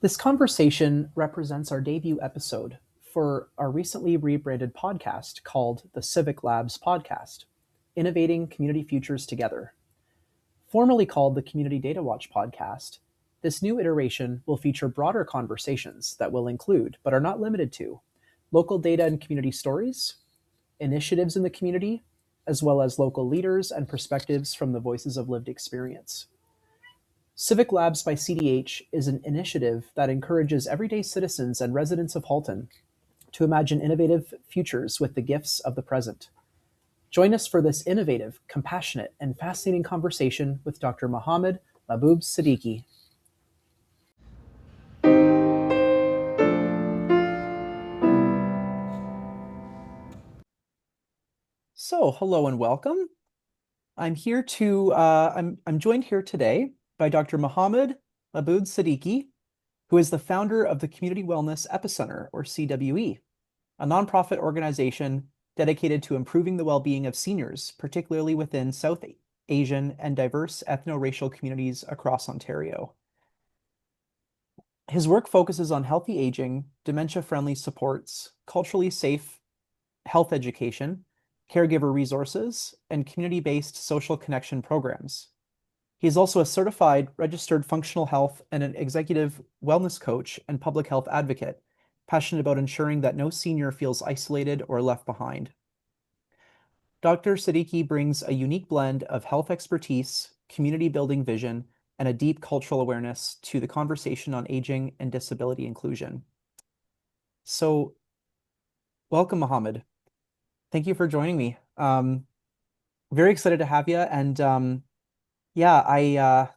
This conversation represents our debut episode for our recently rebranded podcast called the Civic Labs Podcast, Innovating Community Futures Together. Formerly called the Community Data Watch Podcast, this new iteration will feature broader conversations that will include, but are not limited to, local data and community stories, initiatives in the community, as well as local leaders and perspectives from the voices of lived experience. Civic Labs by CDH is an initiative that encourages everyday citizens and residents of Halton to imagine innovative futures with the gifts of the present. Join us for this innovative, compassionate, and fascinating conversation with Dr. Mohammad Mahboob Siddiqui. So, hello and welcome. I'm joined here today by Dr. Mohammad Mahboob Siddiqui, who is the founder of the Community Wellness Epicenter, or CWE, a nonprofit organization dedicated to improving the well-being of seniors, particularly within South Asian and diverse ethno-racial communities across Ontario. His work focuses on healthy aging, dementia-friendly supports, culturally safe health education, caregiver resources, and community-based social connection programs. He is also a certified registered functional health and an executive wellness coach and public health advocate, passionate about ensuring that no senior feels isolated or left behind. Dr. Siddiqui brings a unique blend of health expertise, community building vision, and a deep cultural awareness to the conversation on aging and disability inclusion. So, welcome, Mohammed. Thank you for joining me. Very excited to have you. And I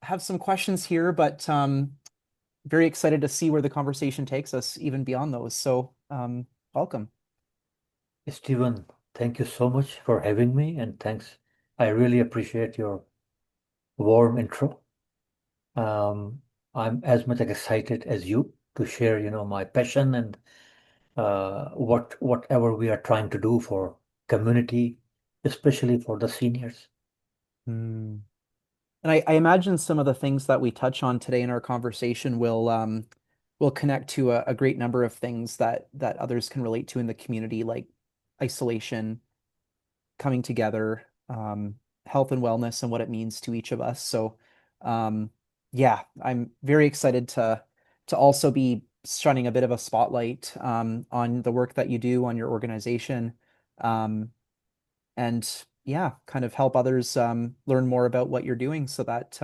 have some questions here, but very excited to see where the conversation takes us, even beyond those. So, welcome. Stephen, thank you so much for having me, and thanks. I really appreciate your warm intro. I'm as much excited as you to share, my passion and whatever we are trying to do for community, especially for the seniors. And I imagine some of the things that we touch on today in our conversation will connect to a great number of things that others can relate to in the community, like isolation, coming together, health and wellness, and what it means to each of us. So, I'm very excited to also be shining a bit of a spotlight on the work that you do on your organization, and kind of help others learn more about what you're doing so that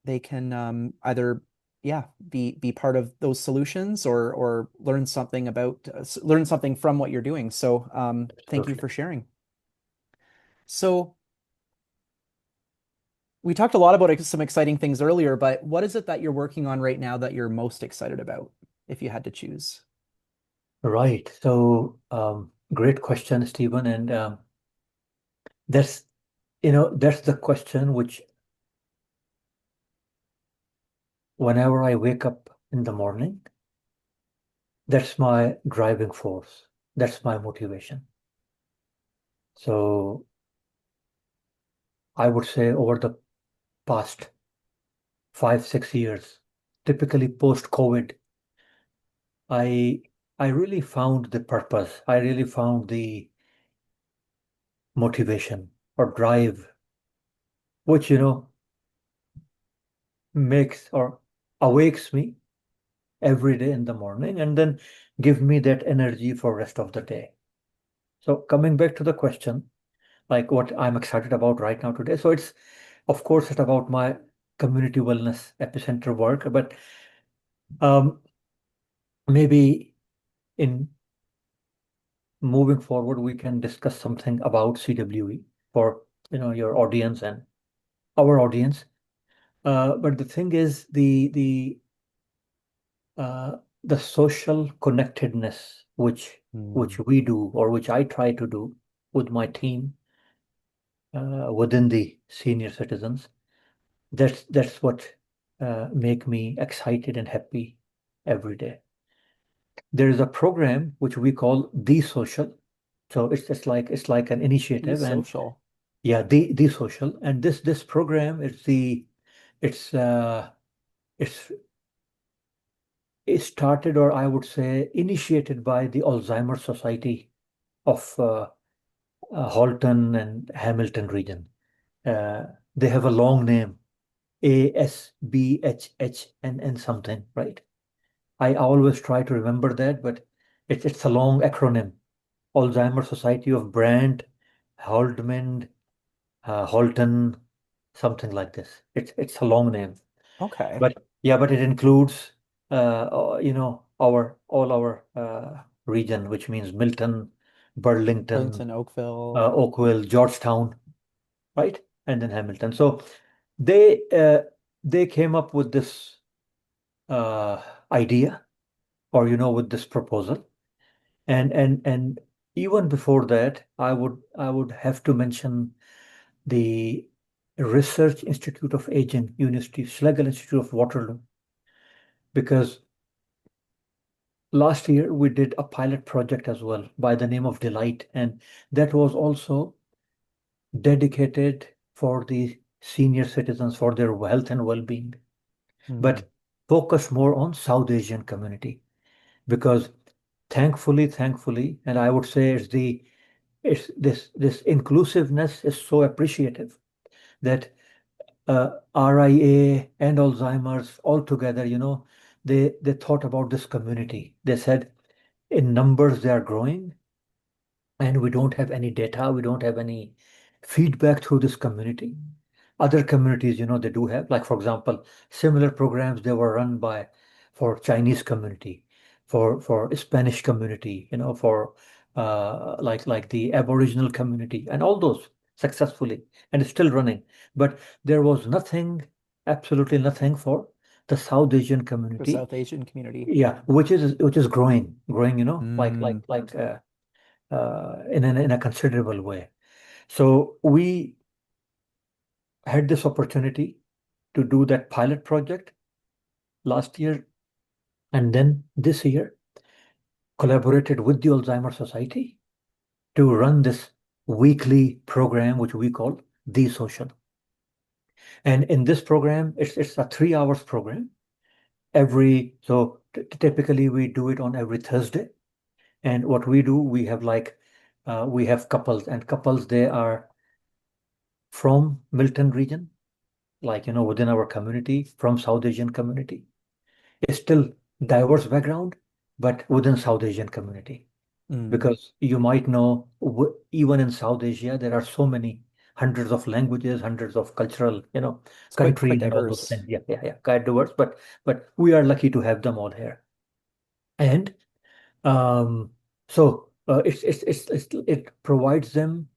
they can either be part of those solutions or learn something from what you're doing. So thank you Absolutely. for sharing. So we talked a lot about some exciting things earlier, but what is it that you're working on right now that you're most excited about, if you had to choose? Right. So, great question, Stephen. And that's, that's the question which whenever I wake up in the morning, that's my driving force. That's my motivation. So I would say over the past 5, 6 years, typically post-COVID, I I really found the purpose. I really found the motivation or drive, which makes or awakes me every day in the morning and then give me that energy for rest of the day. So coming back to the question, like what I'm excited about right now today. So of course, it's about my community wellness epicenter work, but um, maybe in moving forward, we can discuss something about CWE for your audience and our audience. But the thing is, the social connectedness which we do or which I try to do with my team within the senior citizens. That's what make me excited and happy every day. There is a program which we call the social. So it's like an Be initiative, and social. yeah, the social. And this program is the it's uh, it's it started, or I would say, initiated by the Alzheimer's Society of Halton and Hamilton region. Uh, they have a long name, ASBHHNN something, right? I always try to remember that, but it's a long acronym. Alzheimer's Society of Brand, Haldeman, Halton, something like this. It's a long name, Okay. but yeah, but it includes our all our region, which means Milton, Burlington, Burlington, Oakville. Oakville, Georgetown, right, and then Hamilton. So they uh, they came up with this uh, idea, or with this proposal, and even before that, I would have to mention the Research Institute of Aging, University Schlegel Institute of Waterloo, because last year we did a pilot project as well by the name of Delight, and that was also dedicated for the senior citizens for their health and well-being, Hmm. but focus more on South Asian community, because thankfully, and I would say it's this inclusiveness is so appreciative that RIA and Alzheimer's all together, they thought about this community. They said in numbers they are growing, and we don't have any data, we don't have any feedback through this community. Other communities, they do have, like for example, similar programs they were run by for Chinese community, for Spanish community, for like the Aboriginal community, and all those successfully, and it's still running. But there was nothing, absolutely nothing for the South Asian The community. South Asian community. Yeah, which is growing, like Hmm. like like in a considerable way. So we had this opportunity to do that pilot project last year, and then this year collaborated with the Alzheimer's Society to run this weekly program, which we call The Social. And in this program, it's a 3 hours program. Typically we do it on every Thursday. And what we do, we have couples, and couples, they are from Milton region, like within our community, from South Asian community. It's still diverse background, but within South Asian community. Hmm. Because you might know, even in South Asia, there are so many hundreds of languages, hundreds of cultural, It's quite countries and all those diverse. things. Yeah, yeah, yeah, quite diverse. But we are lucky to have them all here. And so it provides them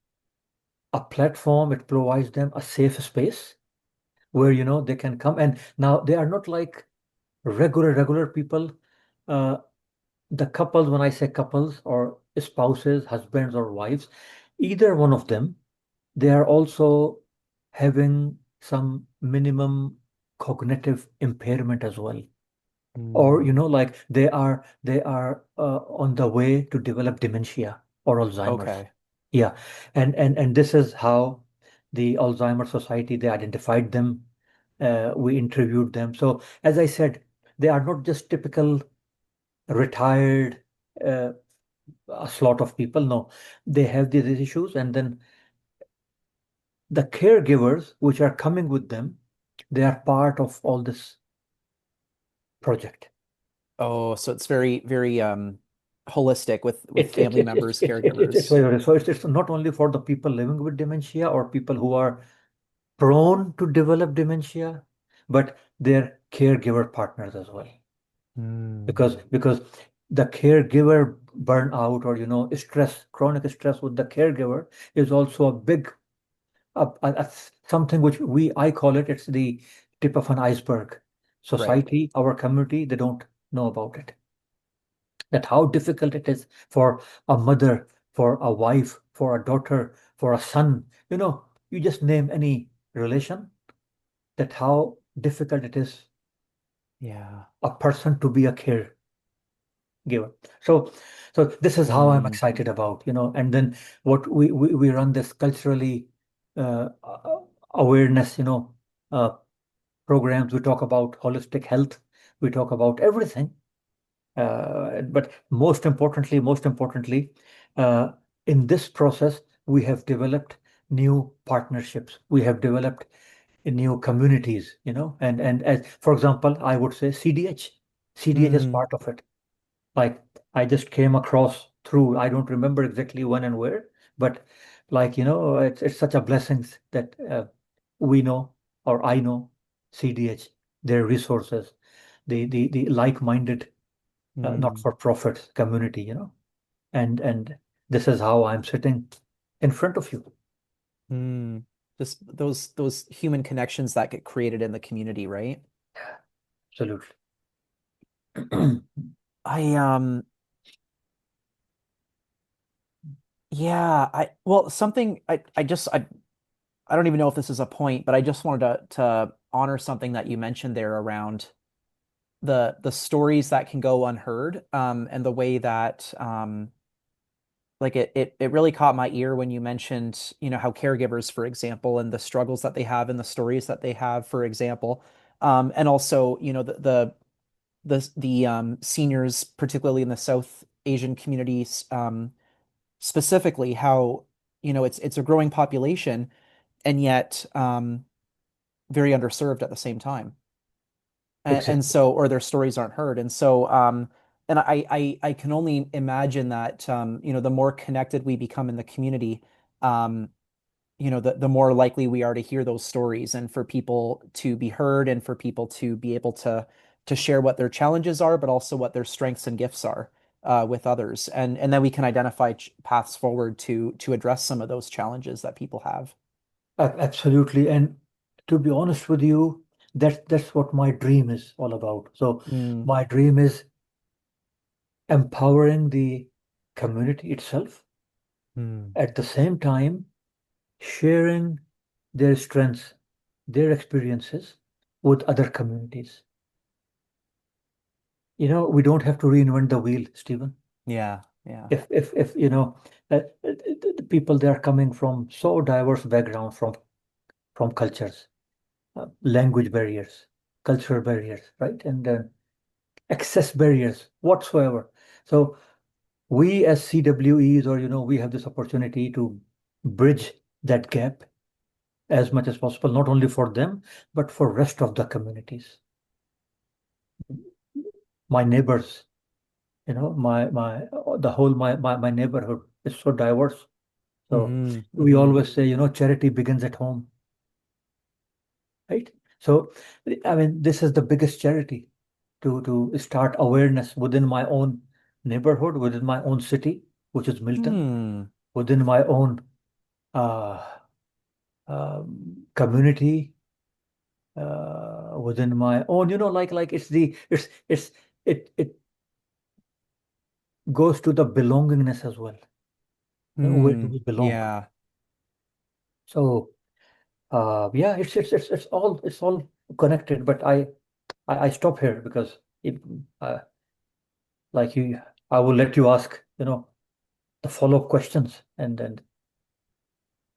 a platform. It provides them a safe space where they can come. And now they are not like regular people. Uh, the couples, when I say couples or spouses, husbands or wives, either one of them, they are also having some minimum cognitive impairment as well. Or, Hmm. like they are on the way to develop dementia or Alzheimer's. Okay. Yeah. And this is how the Alzheimer's Society, they identified them. We interviewed them. So as I said, they are not just typical retired uh, a slot of people. No, they have these issues, and then the caregivers which are coming with them, they are part of all this project. Oh, so it's very, very holistic with It, it, family it, it, members, it, it, it's caregivers. very, so it's not only for the people living with dementia or people who are prone to develop dementia, but their caregiver partners as well. Hmm. Because the caregiver burnout, or stress, chronic stress with the caregiver, is also a big something which I call it, it's the tip of an iceberg. Right. Society, our community, they don't know about it. That how difficult it is for a mother, for a wife, for a daughter, for a son. You just name any relation, that how difficult it is Yeah. a person to be a caregiver. So, so this is how I'm Hmm. excited about, and then what we run this culturally awareness, uh, programs, we talk about holistic health, we talk about everything. But most importantly, uh, in this process, we have developed new partnerships. We have developed new communities, and as for example, I would say CDH. CDH is Mm, part of it. Like I just came across through, I don't remember exactly when and where, but like, it's such a blessing that we know, or I know CDH, their resources, the like-minded mm, not-for-profit community, and this is how I'm sitting in front of you. mm. Just those human connections that get created in the community, right? Absolutely. I yeah, I well something I don't even know if this is a point, but I just wanted to honor something that you mentioned there around the stories that can go unheard, and the way that like it really caught my ear when you mentioned, how caregivers, for example, and the struggles that they have and the stories that they have, for example, and also, the seniors, particularly in the South Asian communities, specifically, how, it's a growing population, and yet very underserved at the same time. And Exactly. so, or their stories aren't heard. And so, and I can only imagine that, the more connected we become in the community, um, the more likely we are to hear those stories, and for people to be heard, and for people to be able to share what their challenges are, but also what their strengths and gifts are, with others. And then we can identify paths forward to address some of those challenges that people have. Absolutely. And to be honest with you, that's what my dream is all about. So Mm, my dream is empowering the community itself, mm, at the same time sharing their strengths, their experiences with other communities. We don't have to reinvent the wheel, Stephen. yeah, yeah. If the people, they are coming from so diverse backgrounds, from cultures, language barriers, cultural barriers, right? And access barriers whatsoever. So we as CWEs, or we have this opportunity to bridge that gap as much as possible, not only for them, but for rest of the communities. My neighbors, my the whole my neighborhood is so diverse. So Hmm. we Hmm. always say, charity begins at home, right? So I mean, this is the biggest charity, to start awareness within my own neighborhood, within my own city, which is Milton, Hmm. within my own uh, community, within my own, like it goes to the belongingness as well. Where do Hmm. we belong? Yeah. So yeah, it's all connected. But I stop here because uh, like you, I will let you ask, the follow-up questions, and then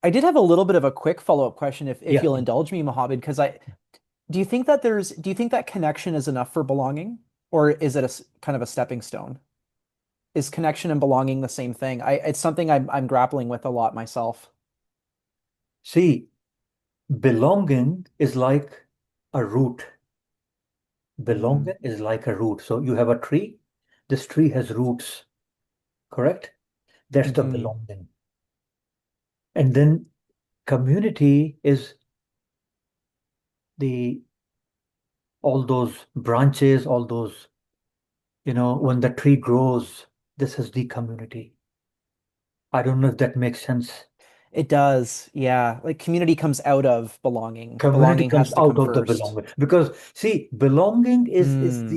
I did have a little bit of a quick follow-up question, if yeah. you'll indulge me, Mohammed, because I do you think that connection is enough for belonging, or is it kind of a stepping stone? Is connection and belonging the same thing? It's something I'm grappling with a lot myself. See, belonging is like a root. Mm, Belonging is like a root. So you have a tree. This tree has roots, correct? That's the hmm. belonging. And then community is the all those branches, all those, when the tree grows, this is the community. I don't know if that makes sense. It does, yeah. Like community comes out of belonging. Community Belonging comes has to out come of the first. belonging, because see, belonging is Hmm.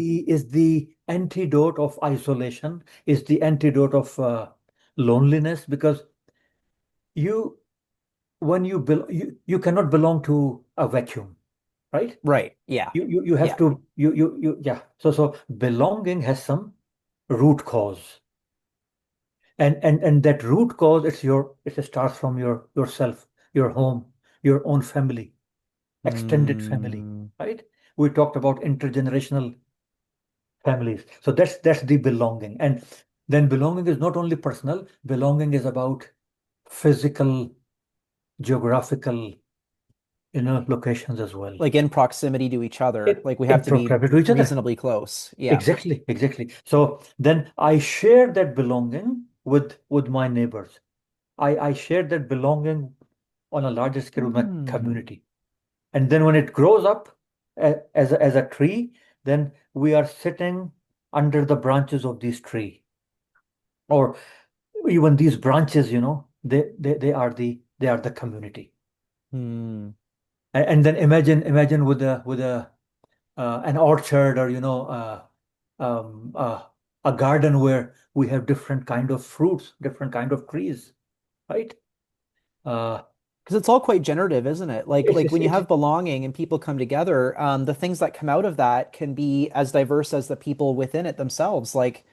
the antidote of isolation, is the antidote of loneliness, because you when you cannot belong to a vacuum, right? Right. Yeah. You have Yeah. to, yeah. So belonging has some root cause, and that root cause, it starts from yourself, your home, your own family. extended family, Hmm. right? We talked about intergenerational families. So that's the belonging. And then belonging is not only personal, belonging is about physical, geographical, locations as well. Like in proximity to each other. Like we have In to be proximity to each other. reasonably close. Yeah. Exactly, exactly. So then I share that belonging with my neighbors. I share that belonging on a larger scale with my Hmm. community. And then when it grows up as a tree, then we are sitting under the branches of this tree. Or even these branches, they are the community. Hmm. And then imagine with a an orchard, or um, uh, a garden where we have different kind of fruits, different kind of trees, right? Uh, Because it's all quite generative, isn't it? Like it's, like it's, when you it's have belonging and people come together, the things that come out of that can be as diverse as the people within it themselves, like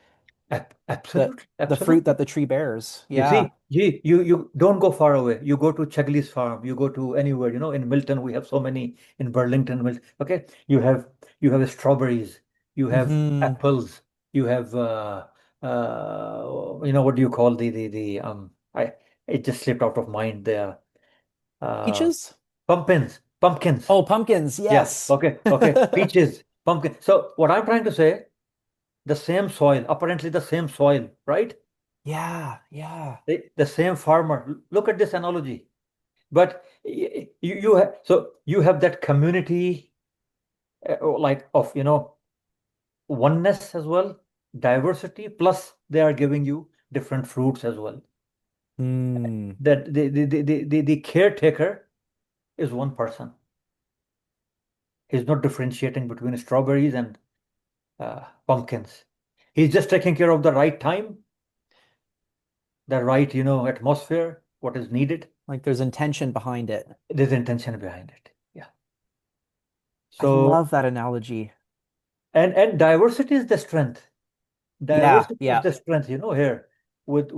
the absolutely, the fruit absolutely. that the tree bears. You Yeah. see, you don't go far away. You go to Chegley's farm. You go to anywhere. In Milton, we have so many. In Burlington, okay. You have strawberries. You have Hmm. apples. You have what do you call I it just slipped out of mind there. Uh, Peaches? pumpkins. Oh, pumpkins. Yeah. Yes. Okay. Peaches, pumpkin. So what I'm trying to say, the same soil, apparently the same soil, right? Yeah, yeah. The same farmer. Look at this analogy. But you have that community, like of oneness as well, diversity, plus they are giving you different fruits as well. Hmm. That the caretaker is one person. He's not differentiating between strawberries and pumpkins. He's just taking care of the right time, the right atmosphere, what is needed. Like there's intention behind it. There's intention behind it. Yeah. I So love that analogy. and diversity is the strength. Yeah, Diversity is yeah. the strength, here with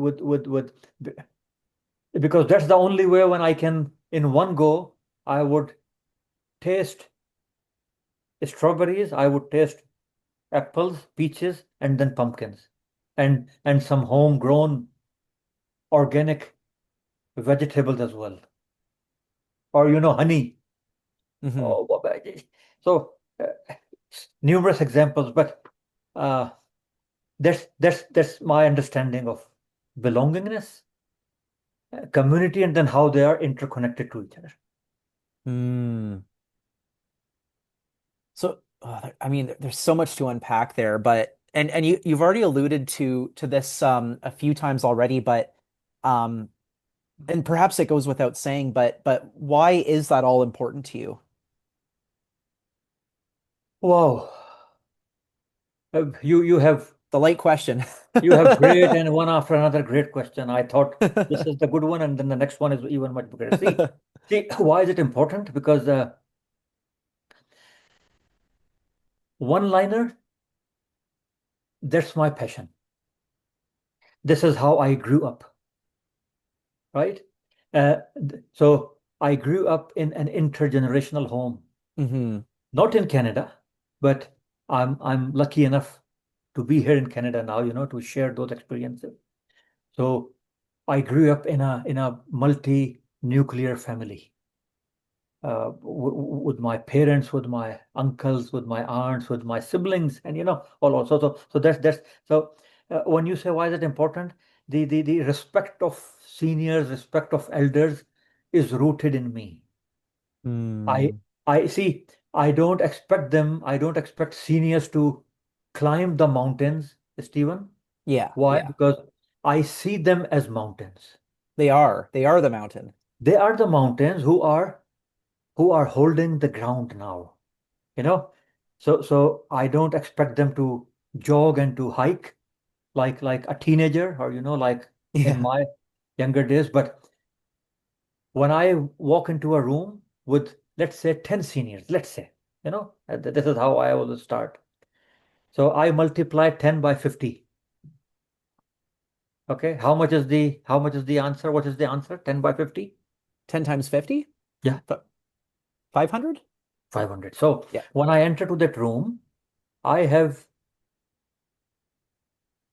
because that's the only way when I can in one go I would taste strawberries, I would taste apples, peaches, and then pumpkins, and some homegrown organic vegetables as well, or honey. Hmm. Oh, so numerous examples, but uh, that's my understanding of belongingness, community, and then how they are interconnected to each other. Hmm. So, I mean, there's so much to unpack there, but and you've already alluded to this a few times already, but um and perhaps it goes without saying, but why is that all important to you? Wow. You have The light question. great and one after another great question. I thought this is the good one, and then the next one is even much bigger. See, why is it important? Because one-liner, that's my passion. This is how I grew up, right? So I grew up in an intergenerational home, Hmm. not in Canada, but I'm lucky enough to be here in Canada now, to share those experiences. So I grew up in a multi-nuclear family, with my parents, with my uncles, with my aunts, with my siblings, and all also. So that's so. When you say why is it important, the respect of seniors, respect of elders, is rooted in me. I Hmm. I see. I don't expect them. I don't expect seniors to climb the mountains, Stephen. Yeah, Why? yeah. Because I see them as mountains. They are. They are the mountain. They are the mountains who are holding the ground now. You know, so I don't expect them to jog and to hike like a teenager, or like in Yeah. my younger days. But when I walk into a room with, let's say, 10 seniors, let's say, this is how I always start. So I multiply 10 by 50. Okay, how much is the answer? What is the answer? 10 by 50? 10 times 50? Yeah. 500? 500. So Yeah. when I enter to that room, I have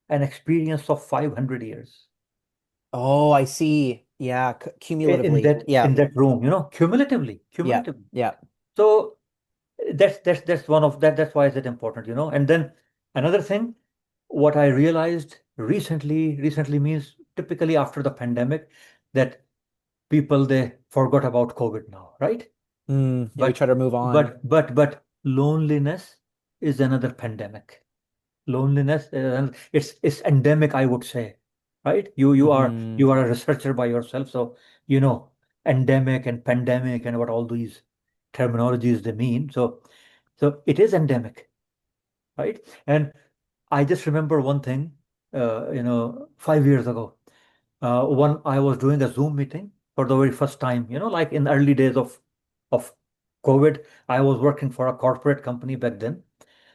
an experience of 500 years Oh, I see. Yeah, in cumulatively. that Yeah. in that room, cumulatively, Yeah. cumulatively. Yeah. So that's one of that's why is it important. And then another thing, what I realized recently means typically after the pandemic, that people they forgot about COVID now, right? Yeah, we But try to move on. but loneliness is another pandemic. Loneliness, it's endemic, I would say, right? You are a researcher by yourself, so you know endemic and pandemic and what all these terminologies they mean. So it is endemic, right? And I just remember one thing, 5 years ago, when I was doing a Zoom meeting for the very first time, like in early days of COVID. I was working for a corporate company back then.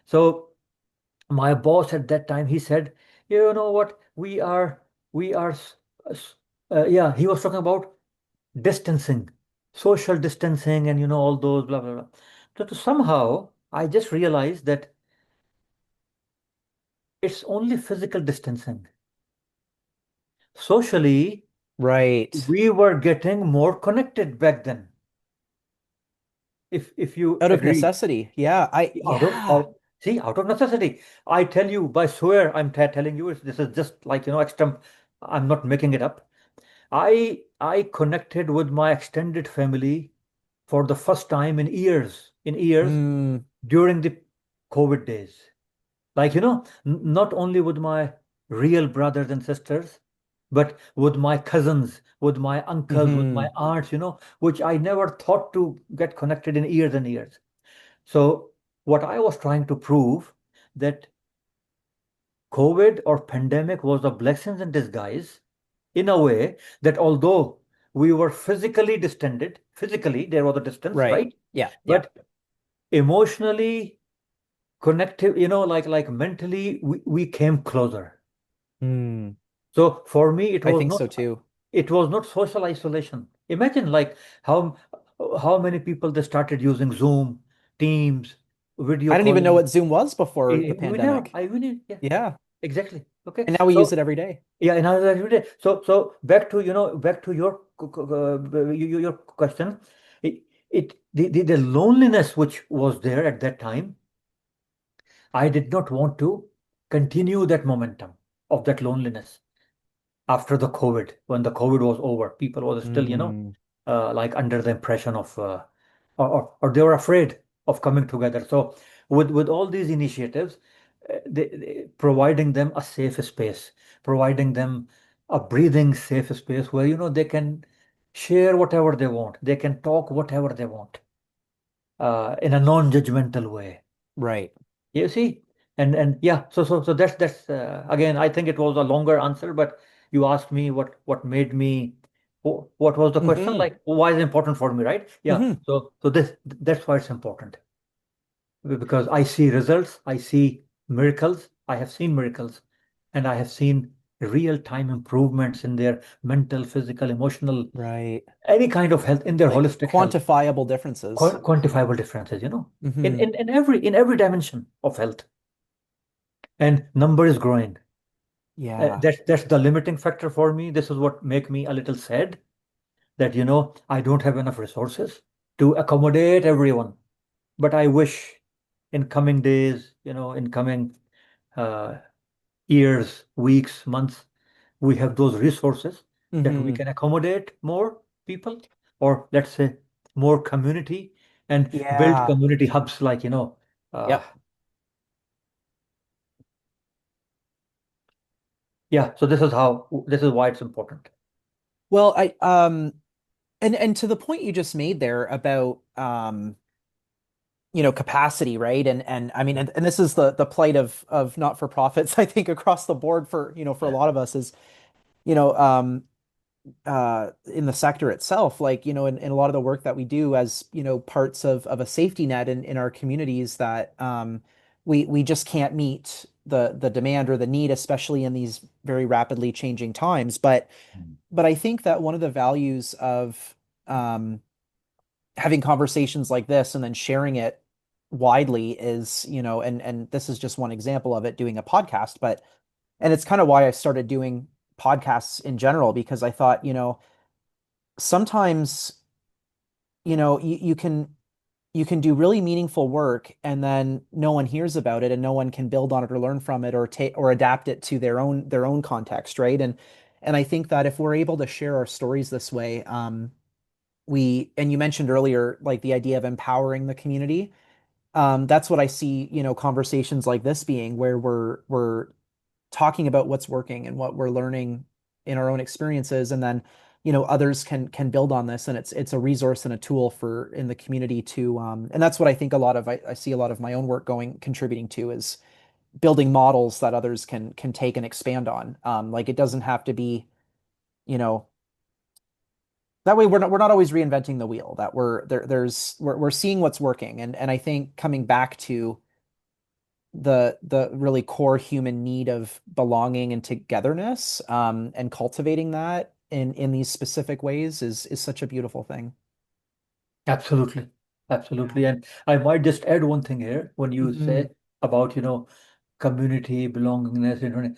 So my boss at that time, he said, you know what, we are, yeah, he was talking about distancing, social distancing, and all those blah blah blah. So somehow I just realized that it's only physical distancing. Socially, Right. we were getting more connected back then, if you Out of agree. necessity. Yeah. Yeah. Out of necessity. I tell you, by swear, I'm telling you, this is just like, extra. I'm not making it up. I connected with my extended family for the first time in years Mm, during the COVID days. Like, not only with my real brothers and sisters, but with my cousins, with my uncles, with my hmm aunts, which I never thought to get connected in years and years. So what I was trying to prove, that COVID or pandemic was a blessing in disguise, in a way that although we were physically distended, physically there was a distance, Right. right? Yeah. Yeah. But emotionally connective, like mentally, we came closer. Mm, So for me, I think so too. it was not social isolation. Imagine like how how many people they started using Zoom, Teams, video I didn't even know calling. what Zoom was before the We never, pandemic. yeah, Yeah. exactly. Okay. And now we use it So every day. yeah, another every day. So back to back to your your question. The loneliness which was there at that time, I did not want to continue that momentum of that loneliness after the COVID. When the COVID was over, people were still, Mm, like under the impression of, or they were afraid of coming together. So with all these initiatives, providing them a safe space, providing them a breathing safe space where they can share whatever they want, they can talk whatever they want, in a non-judgmental way. right. You see, and yeah, so that's again, I think it was a longer answer, but you asked me what made me, what was the question? hmm Like, why is it important for me, right? Yeah. hmm So that's why it's important, because I see results, I see miracles, I have seen miracles, and I have seen real-time improvements in their mental, physical, emotional, Right. any kind of health, in their Like holistic health, quantifiable differences. quantifiable differences, Hmm in every dimension of health, and number is growing. Yeah. That's the limiting factor for me. This is what make me a little sad, that I don't have enough resources to accommodate everyone. But I wish in coming days, in coming uh, years, weeks, months, we have those resources that we hmm can accommodate more people, or let's say more community, and build Yeah. community hubs, like, uh, Yep. yeah. So this is why it's important. Well, and to the point you just made there about capacity, right? And I mean, and this is the plight of not-for-profits, I think, across the board for, for a lot of us is, you know, in the sector itself, like, in a lot of the work that we do as, parts of a safety net in our communities that we just can't meet the demand or the need, especially in these very rapidly changing times. But Mm. I think that one of the values of um, having conversations like this and then sharing it widely is, and this is just one example of it, doing a podcast, but and it's kind of why I started doing podcasts in general, because I thought, sometimes, you can do really meaningful work and then no one hears about it and no one can build on it or learn from it or take or adapt it to their own context, right? And I think that if we're able to share our stories this way, and you mentioned earlier, like the idea of empowering the community. That's what I see, conversations like this being, where we're talking about what's working and what we're learning in our own experiences, and then others can build on this, and it's a resource and a tool for in the community to and that's what I think I see a lot of my own work contributing to, is building models that others can take and expand on. Like it doesn't have to be, you know that way we're not always reinventing the wheel, that we're seeing what's working, and I think coming back to the really core human need of belonging and togetherness, and cultivating that in these specific ways is such a beautiful thing. Absolutely. Yeah. Absolutely. And I might just add one thing here when you Hmm. say about, community belongingness.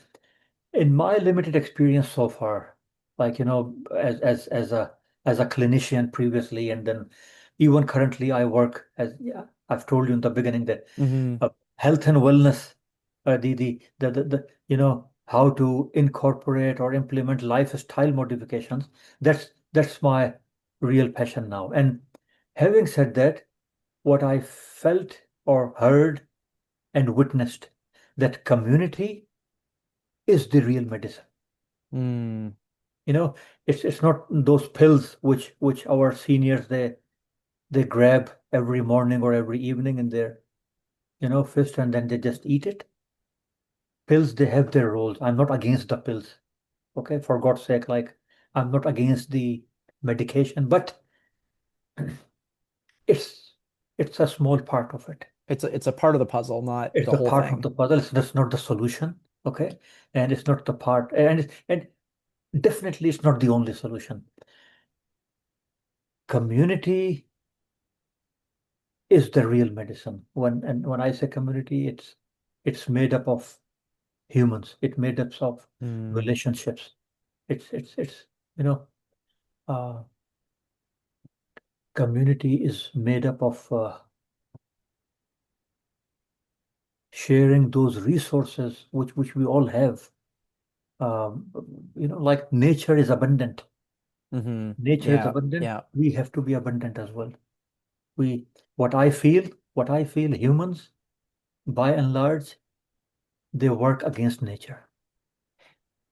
In my limited experience so far, like, as a clinician previously, and then even currently I work as, yeah, I've told you in the beginning that Hmm. health and wellness, how to incorporate or implement lifestyle modifications. That's my real passion now. And having said that, what I felt or heard and witnessed, that community is the real medicine. Mm. You know, it's not those pills which our seniors they grab every morning or every evening in their, fist, and then they just eat it. Pills, they have their roles. I'm not against the pills. Okay, for God's sake, like, I'm not against the medication, but it's it's a small part of it. It's a part of the puzzle, not It's the a whole part of thing. the puzzle. That's not the solution. Okay, and it's not the part, and definitely it's not the only solution. Community is the real medicine. When I say community, it's made up of humans. It's made up of Mm. relationships. It's you know uh, community is made up of sharing those resources which we all have. Um, like nature is abundant. Hmm. Nature is Yeah. abundant. Yeah. We have to be abundant as well. We what I feel humans, by and large, they work against nature.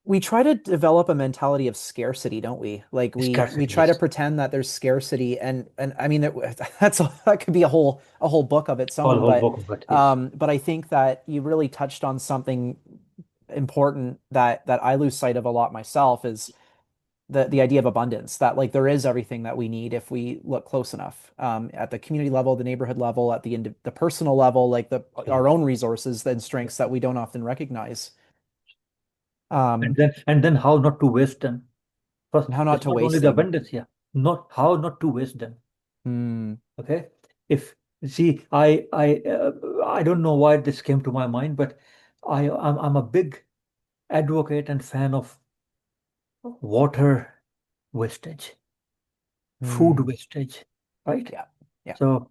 We try to develop a mentality of scarcity, don't we? Like we Scarcity, try to yes. pretend that there's scarcity, and I mean that could be a whole book of its Whole own, whole but book of it, yes. but I think that you really touched on something important that I lose sight of a lot myself, is the idea of abundance, that like there is everything that we need if we look close enough, at the community level, the neighborhood level, at the personal level, like our Absolutely. own resources and strengths that we don't often recognize, And um, then how not to waste them. First, and how not it's to not only waste the them. abundance, yeah. Not how not to waste them. Hmm. Okay. If see, I don't know why this came to my mind, but I'm a big advocate and fan of water wastage, food Hmm. wastage, right? Yeah. Yeah. So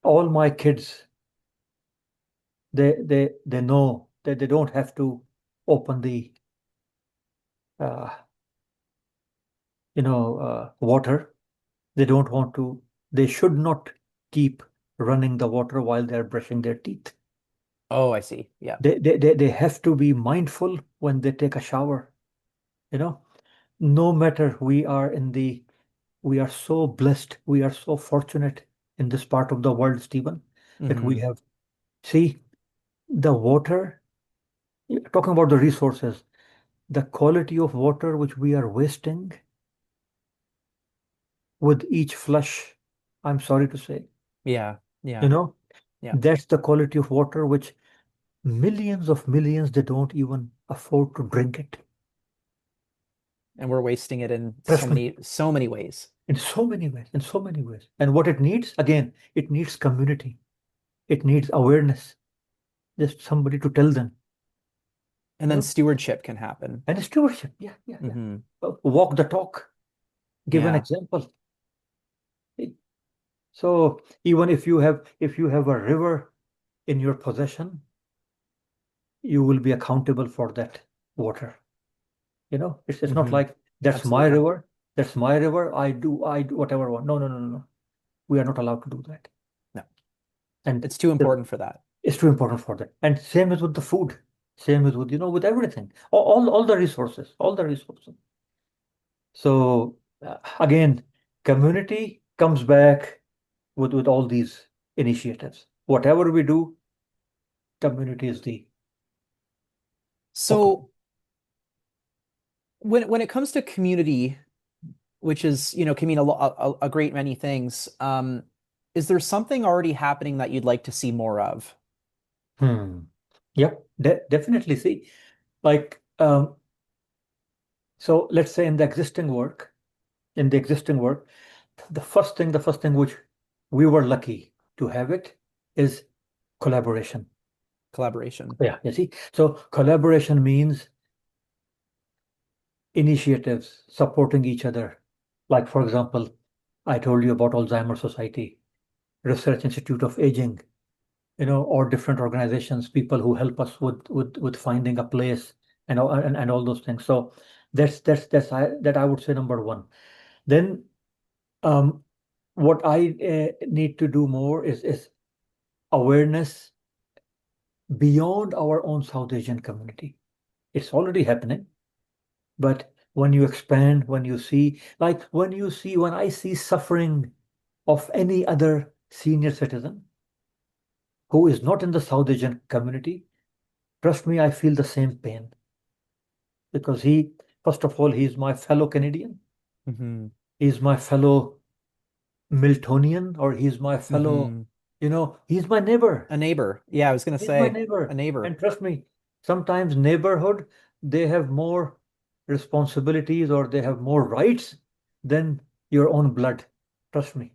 all my kids, they know that they don't have to open the uh, water. They don't want to. They should not keep running the water while they're brushing their teeth. Oh, I see. Yeah. They have to be mindful when they take a shower. You know, no matter we are so blessed, we are so fortunate in this part of the world, Stephen, that we Hmm. have, see, the water, talking about the resources, the quality of water which we are wasting with each flush, I'm sorry to say, Yeah. you Yeah. know, Yeah. that's the quality of water which millions of millions, they don't even afford to drink it. And we're wasting it in so Trust me. many, so many ways. in so many ways, in so many ways. And what it needs, again, it needs community. It needs awareness. Just somebody to tell them, And you then know, stewardship can happen. and stewardship. Yeah, yeah, yeah. Hmm. Walk the talk, give an Yeah. example. So even if you have a river in your possession, you will be accountable for that water. It's not Hmm. like that's my Absolutely. river, that's my river. I do whatever I want. No, no, no, no, no. We are not allowed to do that. No, And it's too the, important for that. it's too important for that. And same is with the food. Same is with with everything. All the resources, all the resources. So again, community comes back with all these initiatives. Whatever we do, community is the focus. So when it comes to community, which is, can mean a great many things, is there something already happening that you'd like to see more of? Hmm. Yep, definitely. See, like, so let's say in the existing work, the first thing which we were lucky to have it is collaboration. Collaboration. Yeah, you see, so collaboration means initiatives supporting each other. Like, for example, I told you about Alzheimer's Society, Research Institute of Aging, or different organizations, people who help us with finding a place and all those things. So that I would say number one. Then um, what I need to do more is awareness beyond our own South Asian community. It's already happening, but when you expand, when you see, like when I see suffering of any other senior citizen who is not in the South Asian community, trust me, I feel the same pain because first of all, he's my fellow Canadian, Hmm. he's my fellow Miltonian, or he's my fellow, Hmm. he's my neighbor. A neighbor. Yeah, I was gonna He's my say a neighbor. neighbor. And trust me, sometimes neighborhood, they have more responsibilities or they have more rights than your own blood. Trust me,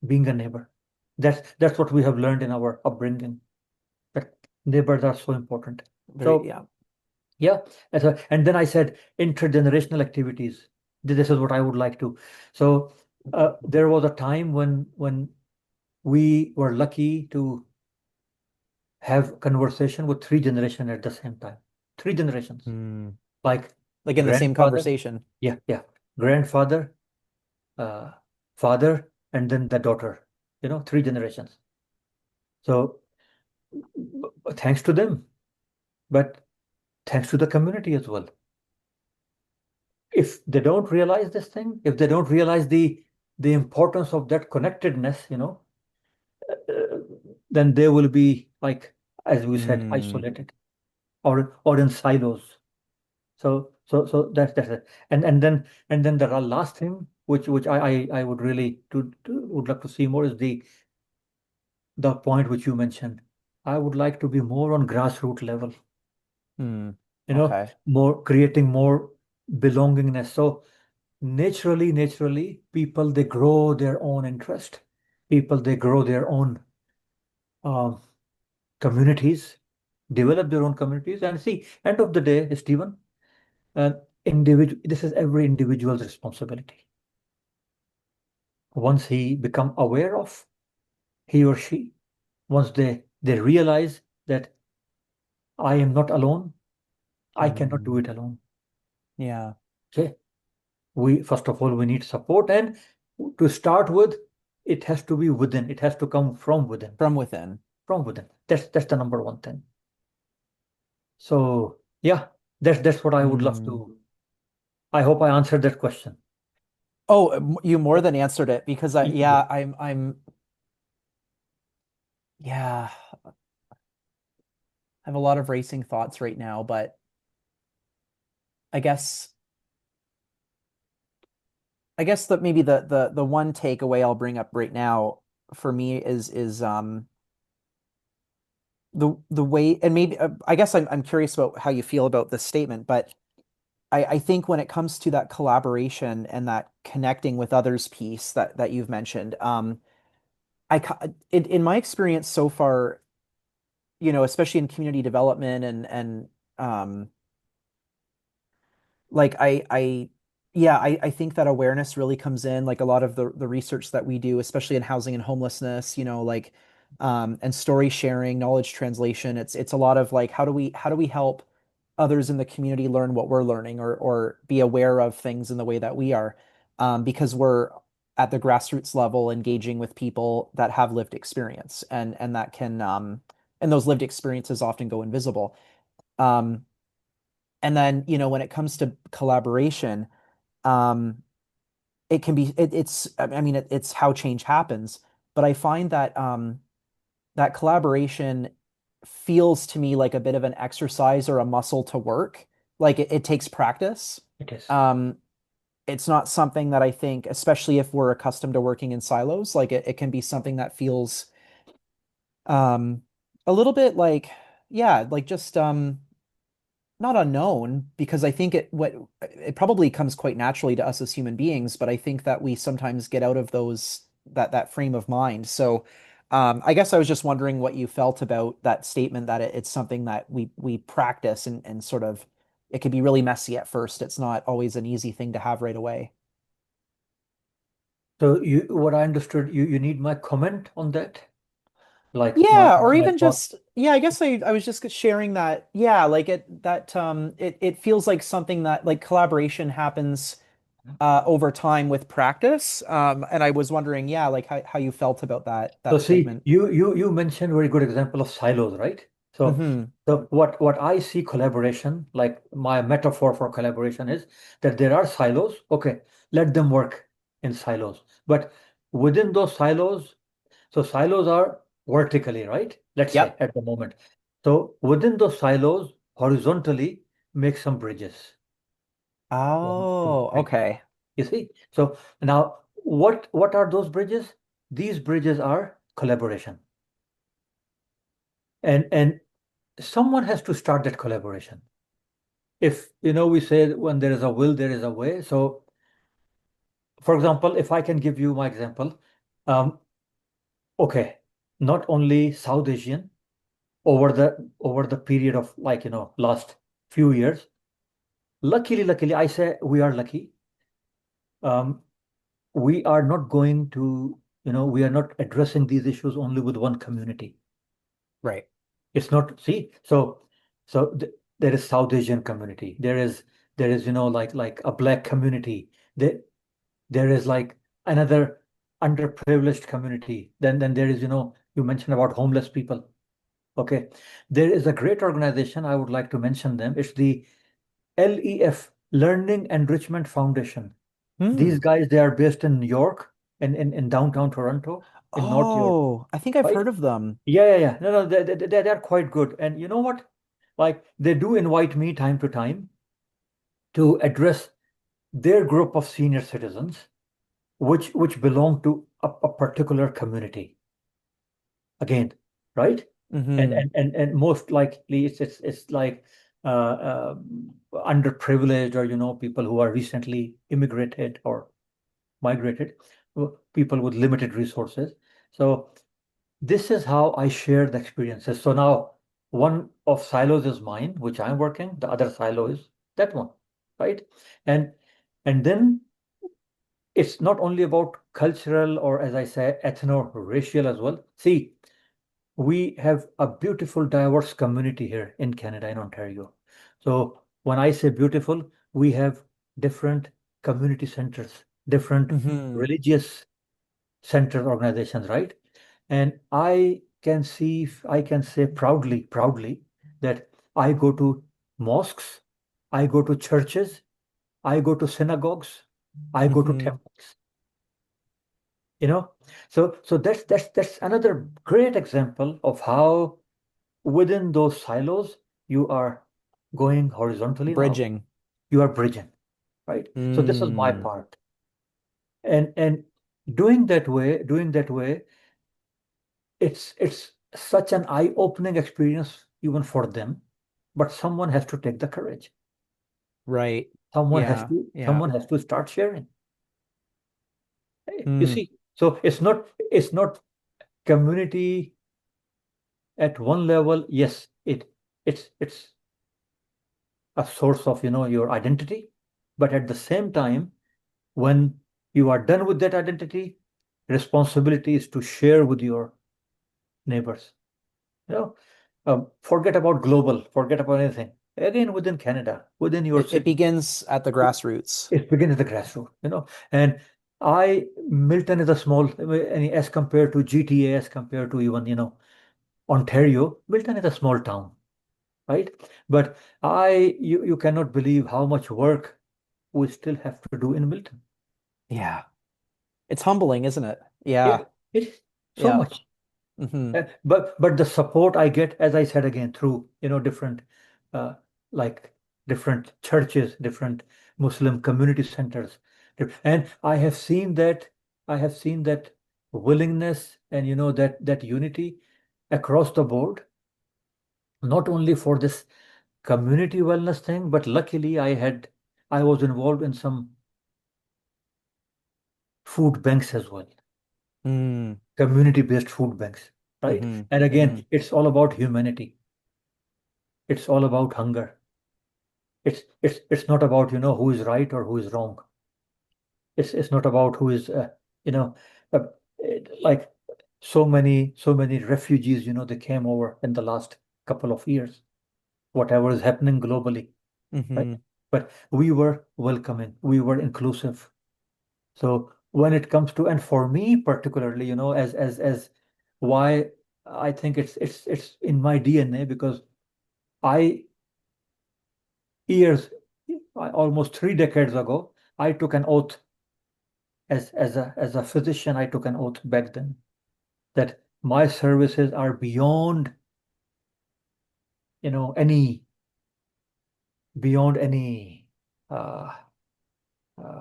being a neighbor. That's what we have learned in our upbringing, that neighbors are so important. Very, So yeah. yeah, and then I said intergenerational activities. This is what I would like to. So there was a time when we were lucky to have conversation with three generations at the same time. Three generations, Hmm. like Like in the same grandfather, conversation. yeah, yeah, grandfather, uh, father, and then the daughter. Three generations. So thanks to them, but thanks to the community as well. If they don't realize this thing, if they don't realize the importance of that connectedness, uh, then they will be like, as we said, Hmm. isolated or in silos. So that's it. And then the last thing which I would really would love to see more is the point which you mentioned. I would like to be more on grassroots level, Hmm. Okay. more creating more belongingness. So naturally, people they grow their own interest. People they grow their own um, communities, develop their own communities, and see, end of the day, Stephen, uh, individual. This is every individual's responsibility. Once he become aware of, he or she, once they realize that I am not alone, I cannot do Hmm. it alone. Yeah. Okay, we first of all we need support, and to start with, it has to be within. It has to come from within. From within. From within. That's the number one thing. So yeah, that's what I would love Hmm. to. I hope I answered that question. Oh, you more than answered it because Yeah. yeah, I have a lot of racing thoughts right now, but I guess I guess that maybe the one takeaway I'll bring up right now for me is the way, and maybe I guess I'm curious about how you feel about this statement, but I think when it comes to that collaboration and that connecting with others piece that you've mentioned, in my experience so far, especially in community development and um, like yeah, I think that awareness really comes in, like a lot of the research that we do, especially in housing and homelessness, like and story sharing, knowledge translation. It's a lot of like how do we help others in the community learn what we're learning, or be aware of things in the way that we are, because we're at the grassroots level engaging with people that have lived experience, and that can and those lived experiences often go invisible. Um, and then, when it comes to collaboration, um, it can be it's I mean it's how change happens, but I find that that collaboration feels to me like a bit of an exercise or a muscle to work. Like it takes practice. It is. Um, it's not something that I think, especially if we're accustomed to working in silos, like it can be something that feels um a little bit like, yeah, like just not unknown, because I think it probably comes quite naturally to us as human beings, but I think that we sometimes get out of that frame of mind. So I guess I was just wondering what you felt about that statement, that it's something that we practice, and sort of it can be really messy at first. It's not always an easy thing to have right away. So what I understood, you need my comment on that, like my Yeah, or my even thought. just, yeah, I guess I was just sharing that, yeah, like it feels like something that, like, collaboration happens over time with practice. And I was wondering, yeah, like how you felt about So that see, statement. you mentioned very good example of silos, right? So Hmm. so what I see collaboration, like my metaphor for collaboration is that there are silos. Okay, let them work in silos. But within those silos, so silos are vertically, right? Let's say Yep. at the moment. So within those silos, horizontally, make some bridges. One, two, Oh, three. okay. You see? So now what are those bridges? These bridges are collaboration. And someone has to start that collaboration. If we say when there is a will, there is a way. So for example, if I can give you my example, um, okay, not only South Asian over the period of, like, last few years, luckily, I say we are lucky. Um, we are not going to, we are not addressing these issues only with one community. Right. It's not, see, so there is South Asian community. There is like a black community. There is like another underprivileged community. Then there is, you mentioned about homeless people. Okay. There is a great organization, I would like to mention them. It's the LEF, Learning Enrichment Foundation. These Hmm. guys, they are based in New York and in downtown Toronto, in North York, Oh, I think I've right? heard of them. Yeah, yeah, yeah. No, no, they're quite good. And you know what? Like, they do invite me time to time to address their group of senior citizens, which belong to a particular community. Again, right? And Hmm. and and, and most likely it's like underprivileged, or people who are recently immigrated or migrated, people with limited resources. So this is how I share the experiences. So now one of silos is mine, which I'm working. The other silo is that one, right? And and then it's not only about cultural, or as I say, ethno-racial as well. See, we have a beautiful, diverse community here in Canada, in Ontario. So when I say beautiful, we have different community centers, different Hmm. religious center organizations, right? And I can say proudly that I go to mosques, I go to churches, I go to synagogues, I go to Hmm. temples, you know. So that's another great example of how within those silos you are going horizontally now. Bridging. You are bridging, right? So this is my Mm. part. And doing that way, it's such an eye-opening experience even for them, but someone has to take the courage. Right. Yeah. Yeah. someone has to start sharing. You Mm. see, so it's not community at one level. Yes, it's a source of, your identity, but at the same time, when you are done with that identity, responsibility is to share with your neighbors. You know, forget about global, forget about anything. Again, within Canada, within your It city, begins at the grassroots. it begins at the grassroots. And Milton is a small, as compared to GTA, as compared to even, Ontario, Milton is a small town, right? But you cannot believe how much work we still have to do in Milton. Yeah. It's humbling, isn't it? Yeah, Yeah. it's so Yeah. much. Hmm. But the support I get, as I said again, through different uh, like different churches, different Muslim community centers, and I have seen that willingness and that unity across the board, not only for this community wellness thing, but luckily I was involved in some food banks as well, Mm. community-based food banks, right? Hmm. And Hmm. again, it's all about humanity. It's all about hunger. It's not about who is right or who is wrong. It's not about who is you know uh, like so many refugees they came over in the last couple of years, whatever is happening globally, right? Hmm. But we were welcoming, we were inclusive. So when it comes to, and for me particularly, as why I think it's in my DNA, because I years almost 3 decades ago, I took an oath, as a physician. I took an oath back then that my services are beyond any uh,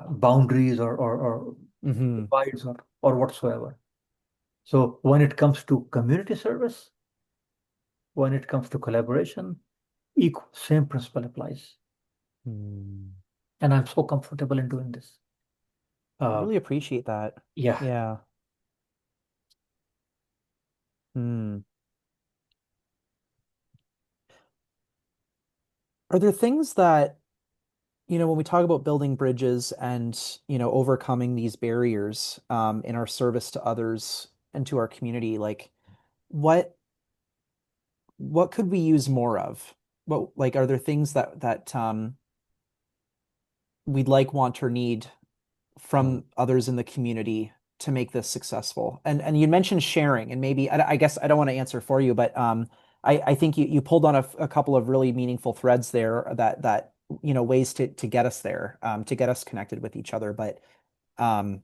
boundaries or Hmm. divides or whatsoever. So when it comes to community service, when it comes to collaboration, same principle applies. Mm. And I'm so comfortable in doing this. Uh, Really appreciate that. yeah, Yeah. Mm. Are there things that, when we talk about building bridges and, overcoming these barriers, in our service to others and to our community, like what what could we use more of? What, like, are there things that we'd like, want, or need mm, from others in the community to make this successful? And you mentioned sharing, and maybe I guess I don't want to answer for you, but I think you pulled on a couple of really meaningful threads there that ways to get us there, to get us connected with each other. But um,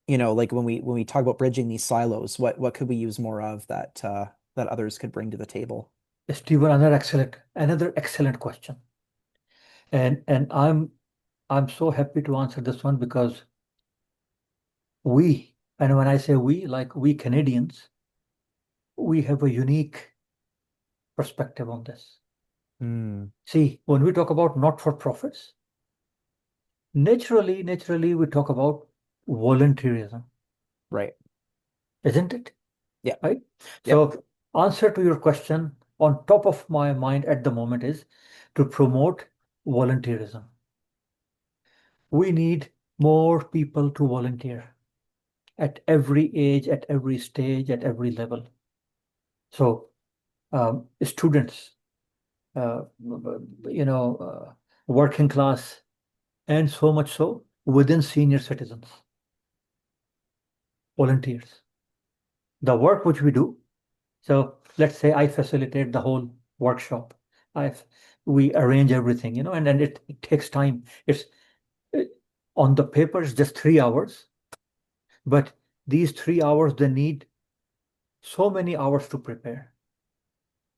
like when we talk about bridging these silos, what could we use more of that others could bring to the table? Stephen, another excellent question. And I'm so happy to answer this one, because and when I say we, like we Canadians, we have a unique perspective on this. Mm, See, when we talk about not-for-profits, naturally we talk about volunteerism, right. isn't it? Yeah. Right? Yep. So, answer to your question on top of my mind at the moment is to promote volunteerism. We need more people to volunteer at every age, at every stage, at every level. So, students, uh, you know, working class, and so much so within senior citizens, volunteers. The work which we do. So let's say I facilitate the whole workshop. I we arrange everything, and it takes time. It's uh, on the paper it's just 3 hours, but these 3 hours they need so many hours to prepare,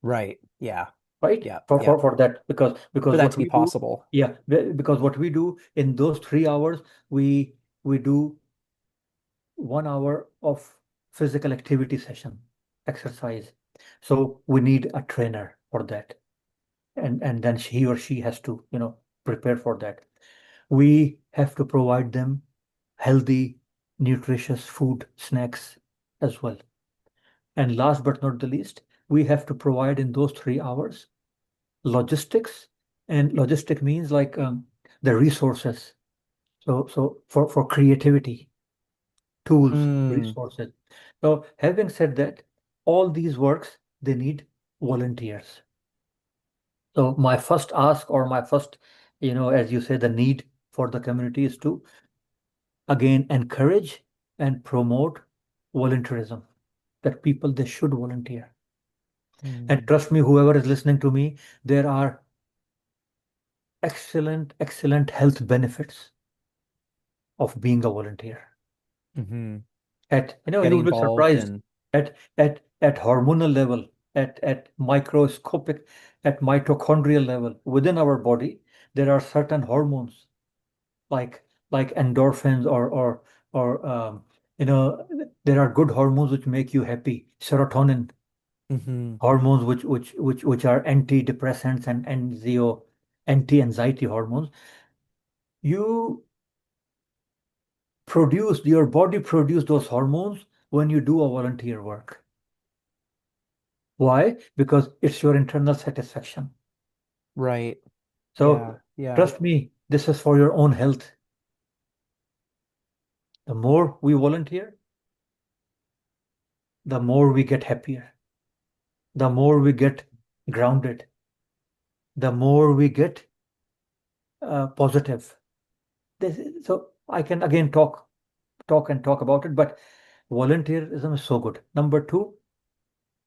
Right. Yeah. right? Yeah. For Yeah. for, for that, because For because that what to be we do, possible. yeah, because what we do in those 3 hours, we do 1 hour of physical activity session, exercise. So we need a trainer for that, and then he or she has to prepared for that. We have to provide them healthy, nutritious food, snacks as well. And last but not the least, we have to provide in those 3 hours logistics. And logistic means like the resources. So for creativity, tools, Mm. resources. So having said that, all these works, they need volunteers. So my first ask or my first, as you say, the need for the community is to again encourage and promote volunteerism, that people they should volunteer. And Mm. trust me, whoever is listening to me, there are excellent health benefits of being a volunteer. Hmm. At you Getting will be involved surprised in. at hormonal level, at microscopic, at mitochondrial level within our body, there are certain hormones like endorphins or you know there are good hormones which make you happy, serotonin, Hmm. hormones which are antidepressants and anti-anxiety hormones. You your body produce those hormones when you do a volunteer work. Why? Because it's your internal satisfaction. Right. So Yeah. Yeah. trust me, this is for your own health. The more we volunteer, the more we get happier, the more we get grounded, the more we get positive. So I can again talk about it, but volunteerism is so good. Number two,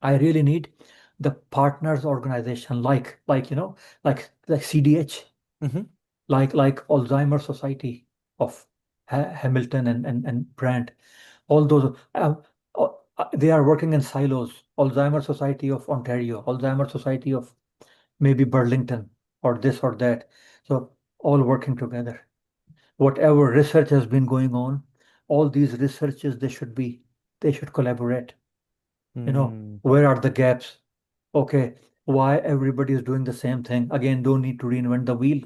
I really need the partners organization like CDH, Hmm. like Alzheimer's Society of Hamilton and Brand. All those they are working in silos. Alzheimer's Society of Ontario, Alzheimer's Society of maybe Burlington or this or that. So all working together. Whatever research has been going on, all these researches they should collaborate. Mm. Where are the gaps? Okay, why everybody is doing the same thing? Again, don't need to reinvent the wheel.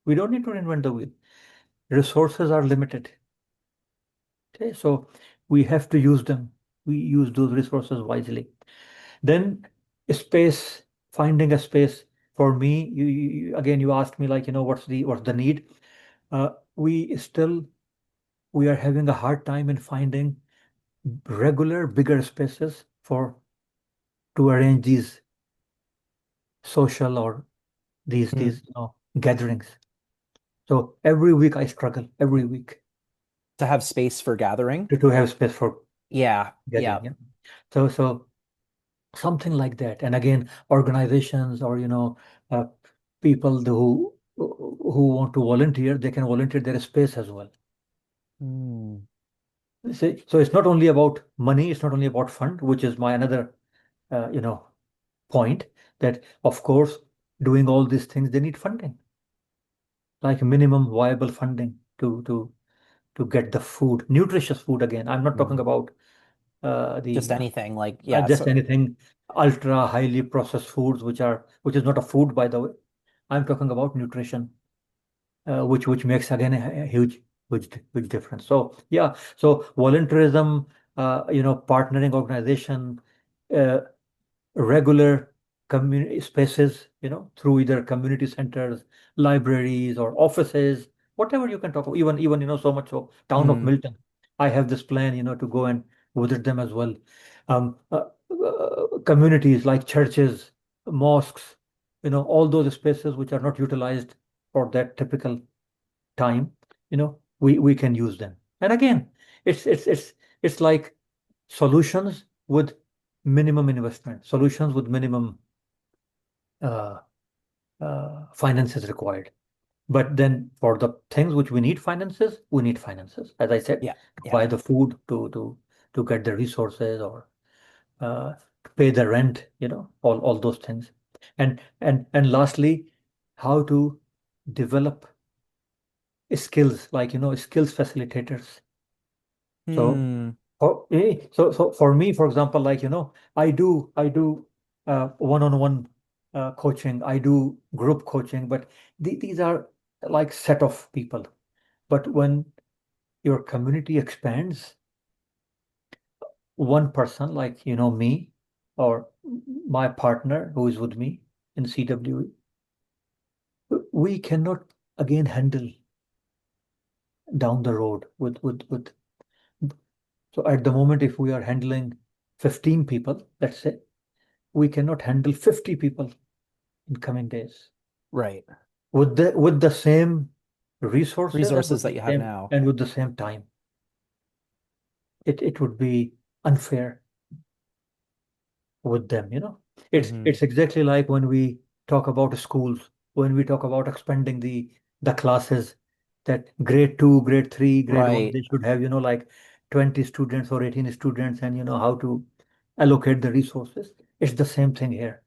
We don't need to reinvent the wheel. Resources are limited. Okay, so we have to use them. We use those resources wisely. Then space, finding a space for me. Again, you asked me like, what's the need? We still we are having a hard time in finding regular bigger spaces for to arrange these social or Mm. these gatherings. So every week I struggle every week To have space for gathering. to have space for Yeah. Yeah. gathering. Yeah. So something like that. And again, organizations or uh, people who want to volunteer, they can volunteer their space as well. Mm. So it's not only about money, it's not only about fund, which is my another uh, you know point, that of course doing all these things they need funding, like minimum viable funding to get the food, nutritious food. Again, I'm not talking Mm. about Just the anything like, yeah. just So, anything ultra highly processed foods which is not a food, by the way. I'm talking about nutrition, which makes again a huge difference. So yeah, so volunteerism, partnering organization, uh, regular community spaces, through either community centers, libraries, or offices, whatever you can talk about. Even so much so, town of mm. Milton, I have this plan, to go and visit them as well. Communities like churches, mosques, all those spaces which are not utilized for that typical time, we can use them. And again, it's like solutions with minimum investment, solutions with minimum uh, finances required. But then for the things which we need finances, as I said, Yeah. to Yeah. buy the food, to get the resources, or to pay the rent, all those things. And lastly, how to develop skills, like skills facilitators. So Hmm. so for me, for example, like I do one-on-one coaching, I do group coaching, but these are like set of people. But when your community expands, one person like, me or my partner who is with me in CWE, we cannot again handle down the road with. So at the moment, if we are handling 15 people, let's say, we cannot handle 50 people in coming days Right. with the same resources and Resources with that the you have same now. and with the same time. It would be unfair with them, Hmm. It's exactly like when we talk about schools, when we talk about expanding the classes, that grade 2, grade 3, grade 1, Right. they should have, like 20 students or 18 students, and how to allocate the resources. It's the same thing here.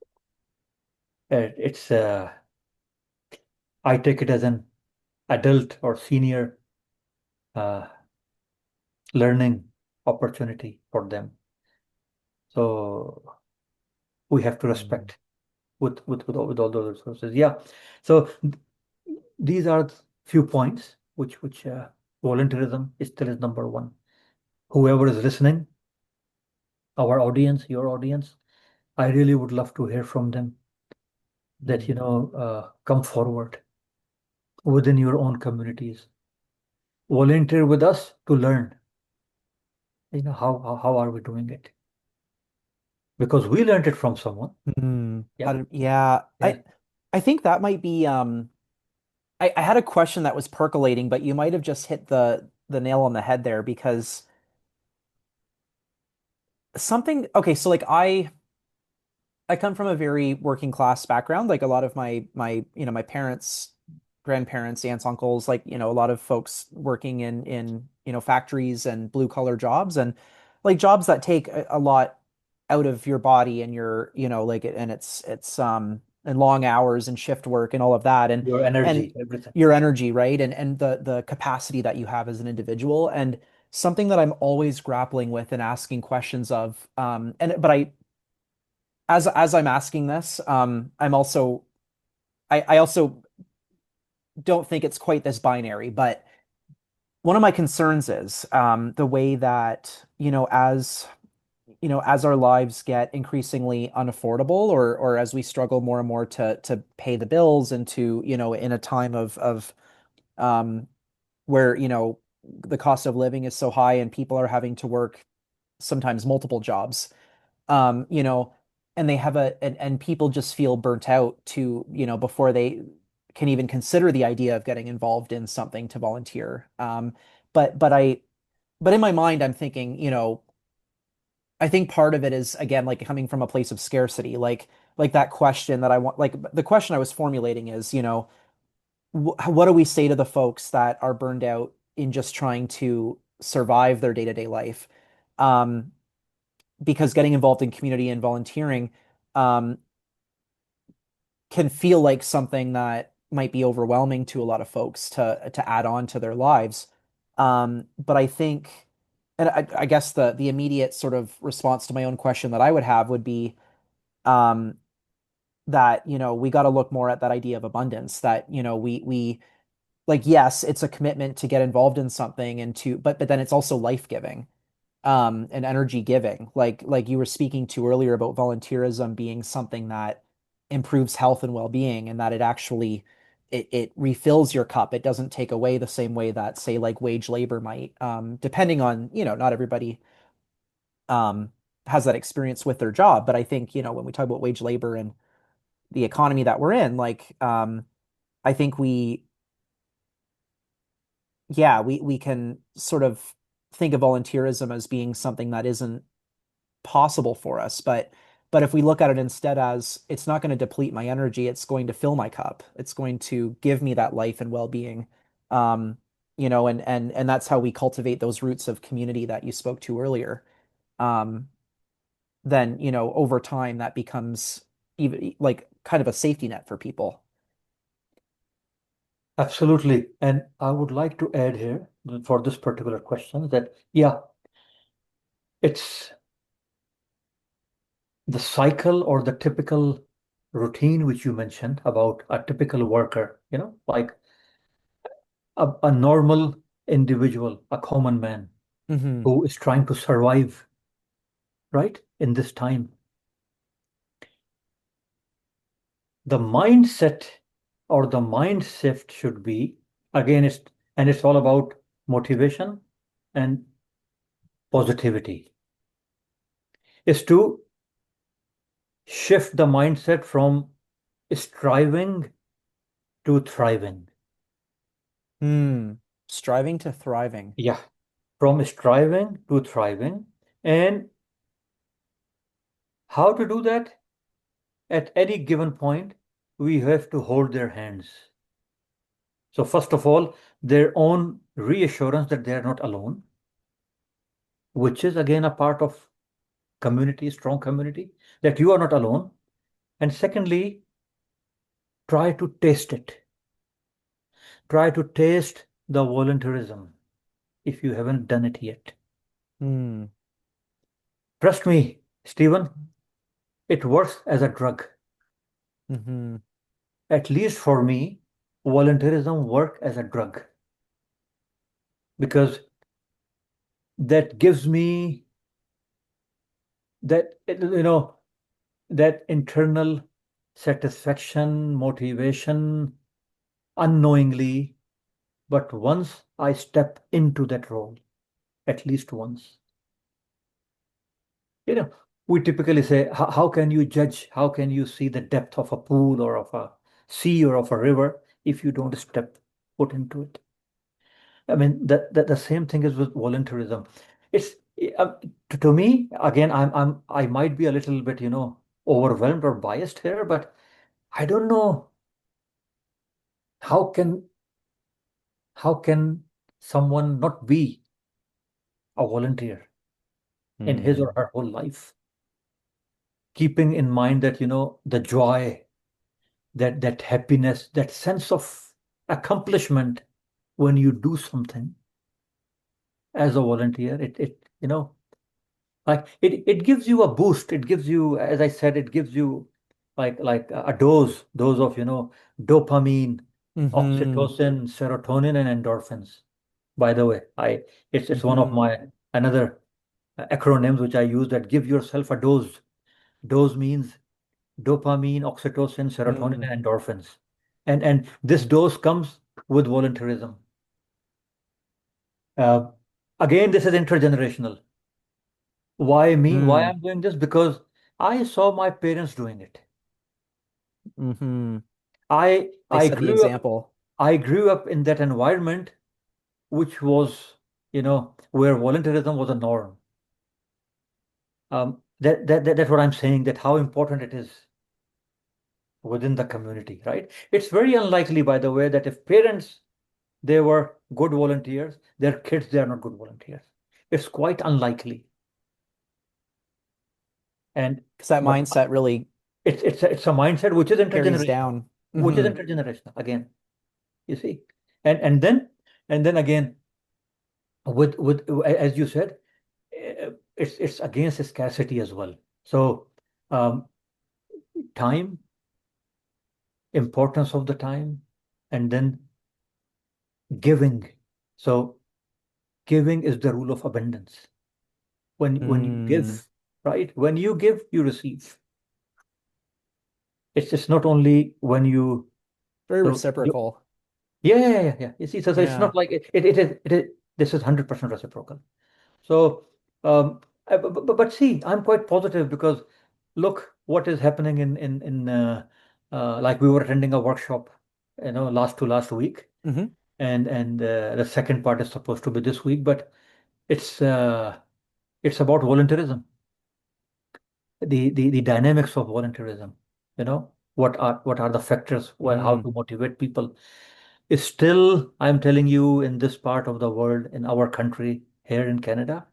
It's I take it as an adult or senior uh, learning opportunity for them. So we have to Hmm. respect with all those resources. Yeah. So these are few points which volunteerism is still is number one. Whoever is listening, our audience, your audience, I really would love to hear from them that Hmm. come forward within your own communities. Volunteer with us to learn. How are we doing it? Because we learned it from someone. Hmm. Yeah. Yeah. Yes. I think that might be I had a question that was percolating, but you might have just hit the nail on the head there because something okay, so like I come from a very working class background. Like a lot of my parents, grandparents, aunts, uncles, like, a lot of folks working in, factories and blue collar jobs and like jobs that take a lot out of your body and your, like and it's and long hours and shift work and all of that Your and energy, everything. your energy, right? And the capacity that you have as an individual and something that I'm always grappling with and asking questions of and but I as I'm asking this, I also don't think it's quite this binary, but one of my concerns is the way that, as our lives get increasingly unaffordable or as we struggle more and more to pay the bills and to, in a time of um where, the cost of living is so high and people are having to work sometimes multiple jobs um, you know, and they have and people just feel burnt out to, before they can even consider the idea of getting involved in something to volunteer. But in my mind, I'm thinking, I think part of it is again like coming from a place of scarcity, like that question that I want, like the question I was formulating is, what do we say to the folks that are burned out in just trying to survive their day-to-day life? Um, because getting involved in community and volunteering um, can feel like something that might be overwhelming to a lot of folks to add on to their lives. But I think, and I guess the immediate sort of response to my own question that I would have would be um, that we got to look more at that idea of abundance. That we like yes, it's a commitment to get involved in something and to but then it's also life giving and energy giving like you were speaking to earlier about volunteerism being something that improves health and well-being and that it actually it refills your cup. It doesn't take away the same way that say like wage labor might depending on not everybody um has that experience with their job, but I think when we talk about wage labor and the economy that we're in, like I think we can sort of think of volunteerism as being something that isn't possible for us. But if we look at it instead as it's not going to deplete my energy, it's going to fill my cup. It's going to give me that life and well-being. Um, and that's how we cultivate those roots of community that you spoke to earlier. Um, then, over time that becomes even like kind of a safety net for people. Absolutely. And I would like to add here for this particular question that, yeah, it's the cycle or the typical routine which you mentioned about a typical worker, like a normal individual, a common man Mm-hmm. who is trying to survive, right, in this time. The mindset or the mind shift should be, again, it's all about motivation and positivity, is to shift the mindset from striving to thriving. Striving to thriving. Yeah, from striving to thriving. And how to do that? At any given point, we have to hold their hands. So, first of all, their own reassurance that they are not alone, which is again a part of community, strong community, that you are not alone. And secondly, try to taste it. Try to taste the volunteerism if you haven't done it yet. Hmm. Trust me, Stephen, it works as a drug. Mm-hmm. At least for me, volunteerism work as a drug because that gives me that, that internal satisfaction, motivation, unknowingly. But once I step into that role, at least once, you know, we typically say, how can you judge? How can you see the depth of a pool or of a sea or of a river if you don't step foot into it? I mean, the same thing is with volunteerism. It's uh, to me, again, I might be a little bit, overwhelmed or biased here, but I don't know how can how can someone not be a volunteer in his or Hmm. her whole life, keeping in mind that, the joy, that happiness, that sense of accomplishment when you do something as a volunteer, like it gives you a boost. It gives you, as I said, it gives you like a dose of, dopamine, Mm-hmm. oxytocin, serotonin, and endorphins. By the way, it's one of Mm-hmm. my another acronyms which I use, that give yourself a dose. Dose means dopamine, oxytocin, serotonin, Mm. and endorphins. And this dose comes with volunteerism. Uh, Again, this is intergenerational. Why me? Why Mm. I'm doing this? Because I saw my parents doing it. Mm-hmm. I They I set the grew up example. I grew up in that environment which was, where volunteerism was a norm. That's what I'm saying, that how important it is within the community, right? It's very unlikely, by the way, that if parents they were good volunteers, their kids they are not good volunteers. It's quite unlikely. And Because that but mindset really it's a mindset carries down. which is Mm-hmm. intergenerational again. You see, and then again, with as you said, it's against scarcity as well. So, um, time, importance of the time, and then giving. So giving is the rule of abundance. When you Mm. give, right? When you give, you receive. It's just not only when you Very so reciprocal. yeah, yeah, yeah, yeah. You see, so it's Yeah. not like it is this is 100% reciprocal. So, but see, I'm quite positive because look what is happening in like we were attending a workshop, last week, Mm-hmm. and the second part is supposed to be this week, but it's uh, it's about volunteerism, the dynamics of volunteerism. What are the factors, how Mm. to motivate people. Is still, I'm telling you, in this part of the world, in our country, here in Canada,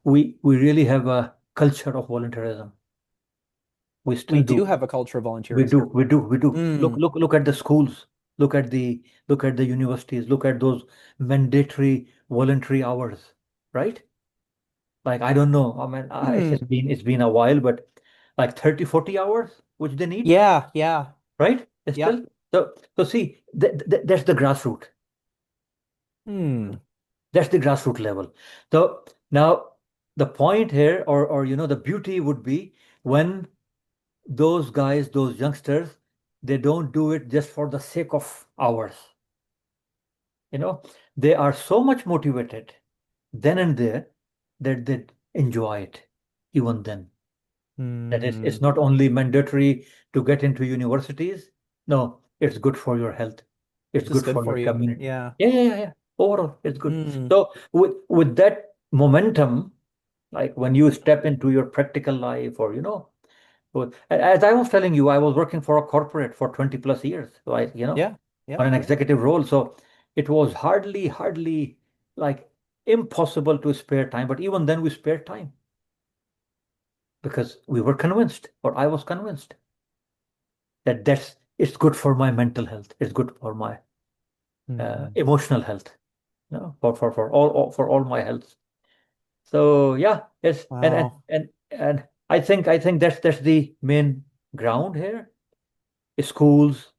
we really have a culture of volunteerism. We We still do. do have a culture of We do. volunteerism. We do. We do. Look, Mm. look at the schools. Look at the universities. Look at those mandatory voluntary hours, right? Like I don't know. I mean, Hmm. it's been a while, but like 30, 40 hours, which they need, Yeah, yeah. right? It's Yep. still so. So see, that's the grassroots. Hmm. That's the grassroots level. So now the point here, or the beauty would be when those guys, those youngsters, they don't do it just for the sake of hours. You know, they are so much motivated then and there that they enjoy it even then. That is, Hmm. it's not only mandatory to get into universities. No, it's good for your health. It's Just good good for for your you. community. Yeah. Yeah, yeah, yeah, yeah. Overall, it's good. Hmm. So with that momentum, like when you step into your practical life, or as I was telling you, I was working for a corporate for 20 plus years, so Yeah. Yeah. on an executive role. So it was hardly like impossible to spare time. But even then, we spared time because we were convinced, or I was convinced, that it's good for my mental health. It's good for my Hmm. emotional health. For all my health. So yeah, yes, Wow. and I think that's the main ground here. Schools,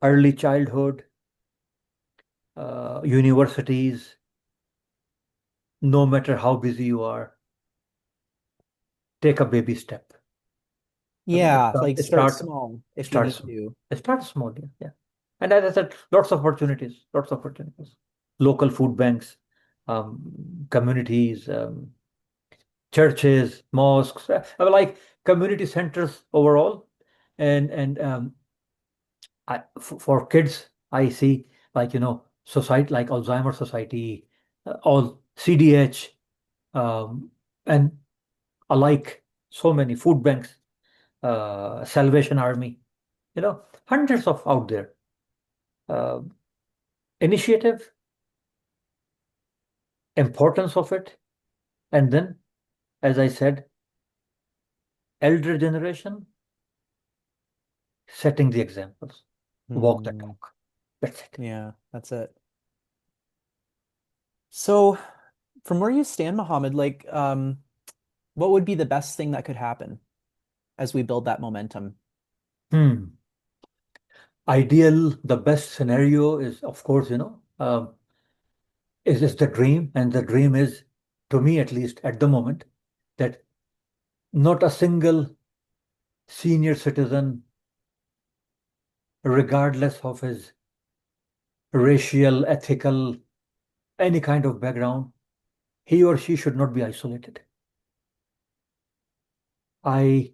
early childhood, universities, no matter how busy you are, take a baby step. It Yeah. start, Like it start start, small if you starts need to. it starts small, yeah, yeah. And as I said, lots of opportunities. Local food banks, communities, churches, mosques, like community centers overall, and for kids, I see, like society like Alzheimer's Society, all CDH, and alike, so many food banks, Salvation Army, hundreds of out there. Uh, Initiative, importance of it, and then, as I said, elder generation setting the examples, walk the Hmm. talk. That's it. Yeah. That's it. So, from where you stand, Mohammed, like, what would be the best thing that could happen as we build that momentum? Hmm. Ideal, the best scenario is, of course, is the dream, and the dream is, to me at least at the moment, that not a single senior citizen, regardless of his racial, ethical, any kind of background, he or she should not be isolated. I,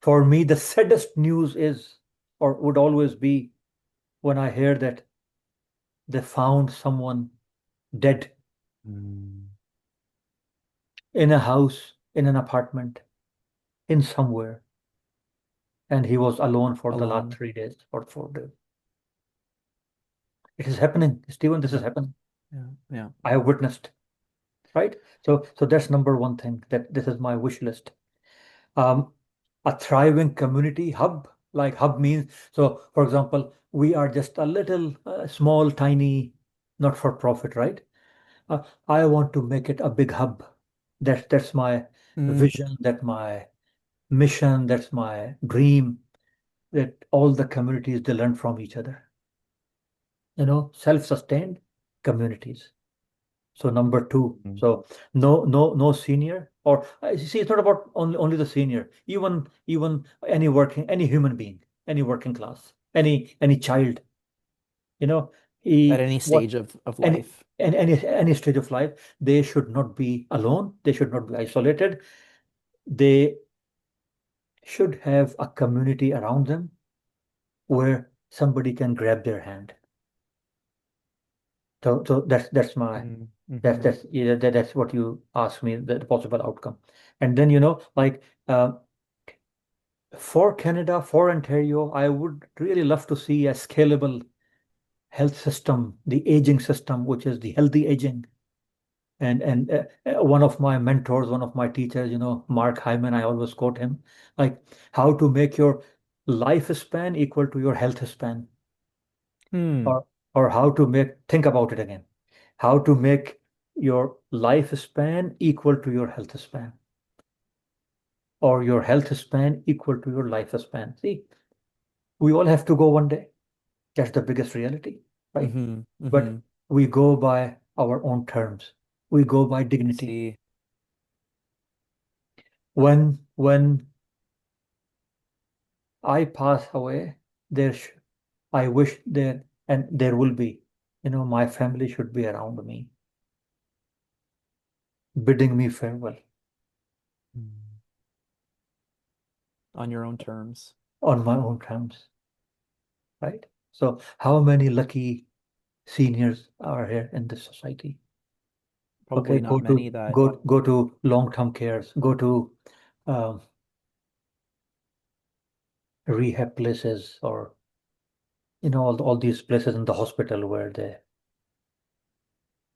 for me, the saddest news is, or would always be, when I hear that they found someone dead Hmm. in a house, in an apartment, in somewhere, and he was alone for the last Alone. 3 days or 4 days. It is happening, Stephen. This is Yeah. happening. Yeah. Yeah. I have witnessed, right? So that's number one thing, that this is my wish list. Um, a thriving community hub, like hub means, so for example, we are just a little small, tiny, not for profit, right? I want to make it a big hub. That's my Hmm. vision, that's my mission, that's my dream, that all the communities, they learn from each other. Self-sustained communities. So number two, Hmm. so no senior, or see, it's not about only the senior, even any human being, any working class, any child, you know, At he any what stage of any life. any stage of life, they should not be alone. They should not be isolated. They should have a community around them where somebody can grab their hand. So that's my Mm-hmm. that's what you asked me, the possible outcome. And then like, for Canada, for Ontario, I would really love to see a scalable health system, the aging system, which is the healthy aging. And one of my mentors, one of my teachers, Mark Hyman, I always quote him, like, how to make your lifespan equal to your health span, Hmm. or how to think about it again, how to make your lifespan equal to your health span, or your health span equal to your lifespan. See, we all have to go one day. That's the biggest reality, right? Mm-hmm. But Mm-hmm. we go by our own terms. We go by dignity. See. When I pass away, there sh I wish there and there will be, my family should be around me, bidding me farewell Mm. On your own terms. on my own terms, right? So how many lucky seniors are here in this society? Okay, Probably not many that, go to long-term cares, go to um, rehab places, or all these places in the hospital where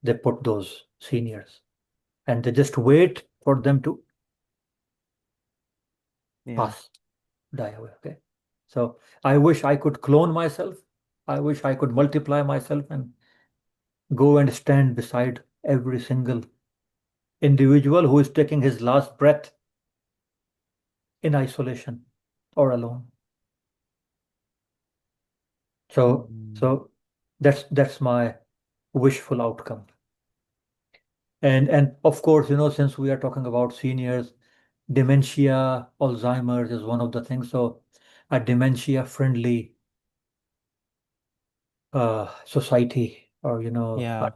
they put those seniors, and they just wait for them to yeah. pass, die away. Okay. So I wish I could clone myself. I wish I could multiply myself and go and stand beside every single individual who is taking his last breath in isolation or alone. So Mm. so that's my wishful outcome. And of course, since we are talking about seniors, dementia, Alzheimer's is one of the things. So a dementia-friendly society, or Yeah.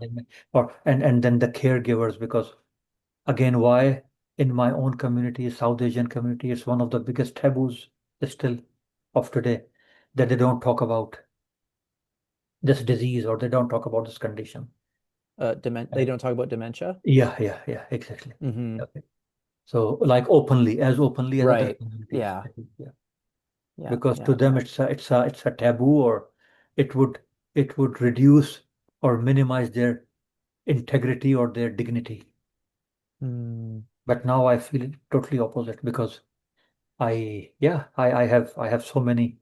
or and then the caregivers, because again, why in my own community, South Asian community, it's one of the biggest taboos still of today, that they don't talk about this disease, or they don't talk about this condition. They Uh, don't talk about dementia. yeah, exactly. Hmm. Okay. So like openly, as openly as other Right. communities. Yeah. Yeah. Yeah. Because to Yeah. them it's a taboo, or it would it would reduce or minimize their integrity or their dignity. Mm. But now I feel totally opposite, because I have so many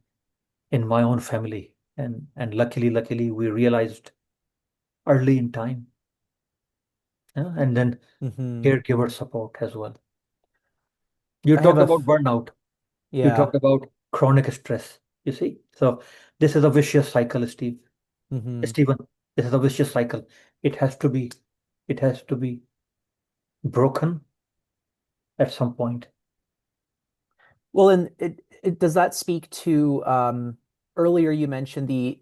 in my own family, and luckily we realized early in time, yeah? And then Hmm. caregiver support as well. You I have talked about burnout. You yeah. talked about chronic stress. You see, so this is a vicious cycle, Hmm. Stephen. This is a vicious cycle. It has to be, it has to be broken at some point. Well, and it does that speak to earlier you mentioned the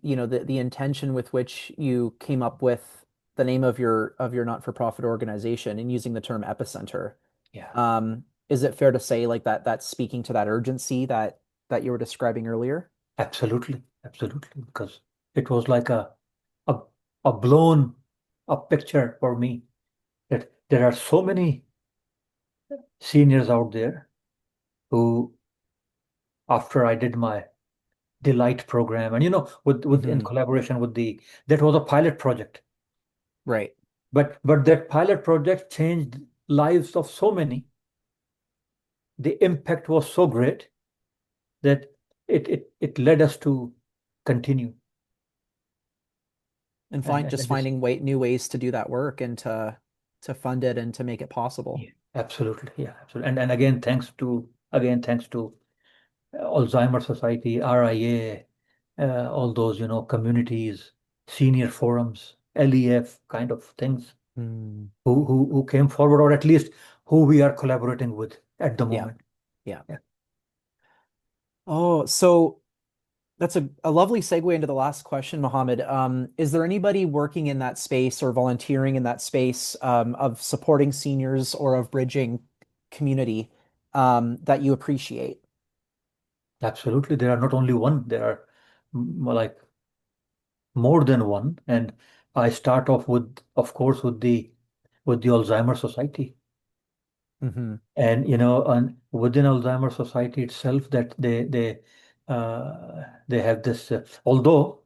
intention with which you came up with the name of your not-for-profit organization and using the term epicenter. Yeah, Is it fair to say like that's speaking to that urgency that you were describing earlier? absolutely, because it was like a a blown up picture for me, that there are so many seniors out there who, after I did my Delight program, and with in Hmm. collaboration with that was a pilot project, Right. but that pilot project changed lives of so many. The impact was so great that it led us to continue, And and, find and just and this. finding new ways to do that work and to fund it and to make it possible. Yeah, absolutely. Yeah, absolutely. And again thanks to Alzheimer's Society, RIA, all those communities, senior forums, LEF kind of things, Hmm. who came forward, or at least who we are collaborating with at the Yeah. moment. Yeah. Yeah, Oh, so that's a lovely segue into the last question, Mohammed. Is there anybody working in that space or volunteering in that space of supporting seniors or of bridging community that you appreciate? absolutely. There are not only one, there are like more than one. And I start off with, of course, with the Alzheimer's Society. Hmm. And within Alzheimer's Society itself, that they have this. Although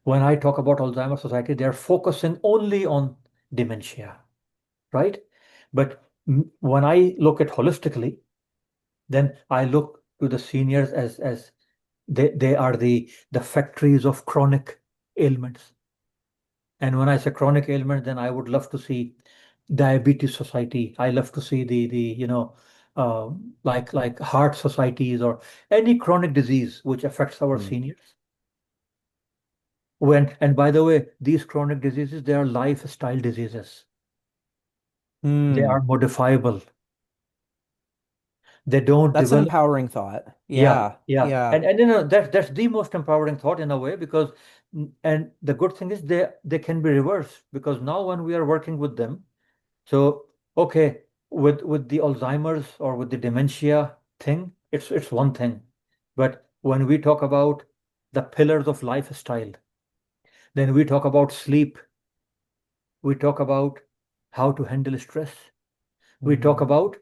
when I talk about Alzheimer's Society, they are focusing only on dementia, right? But when I look at holistically, then I look to the seniors as they are the factories of chronic ailments. And when I say chronic ailment, then I would love to see diabetes society. I love to see uh, like heart societies, or any chronic disease which affects our Hmm. seniors. And by the way, these chronic diseases, they are lifestyle diseases. They Hmm. are modifiable. They don't That's an develop. empowering thought. Yeah, Yeah. yeah. Yeah. And that's the most empowering thought in a way, because and the good thing is they can be reversed, because now when we are working with them, so okay, with the Alzheimer's or with the dementia thing, it's one thing. But when we talk about the pillars of lifestyle, then we talk about sleep, we talk about how to handle stress, we talk Hmm. about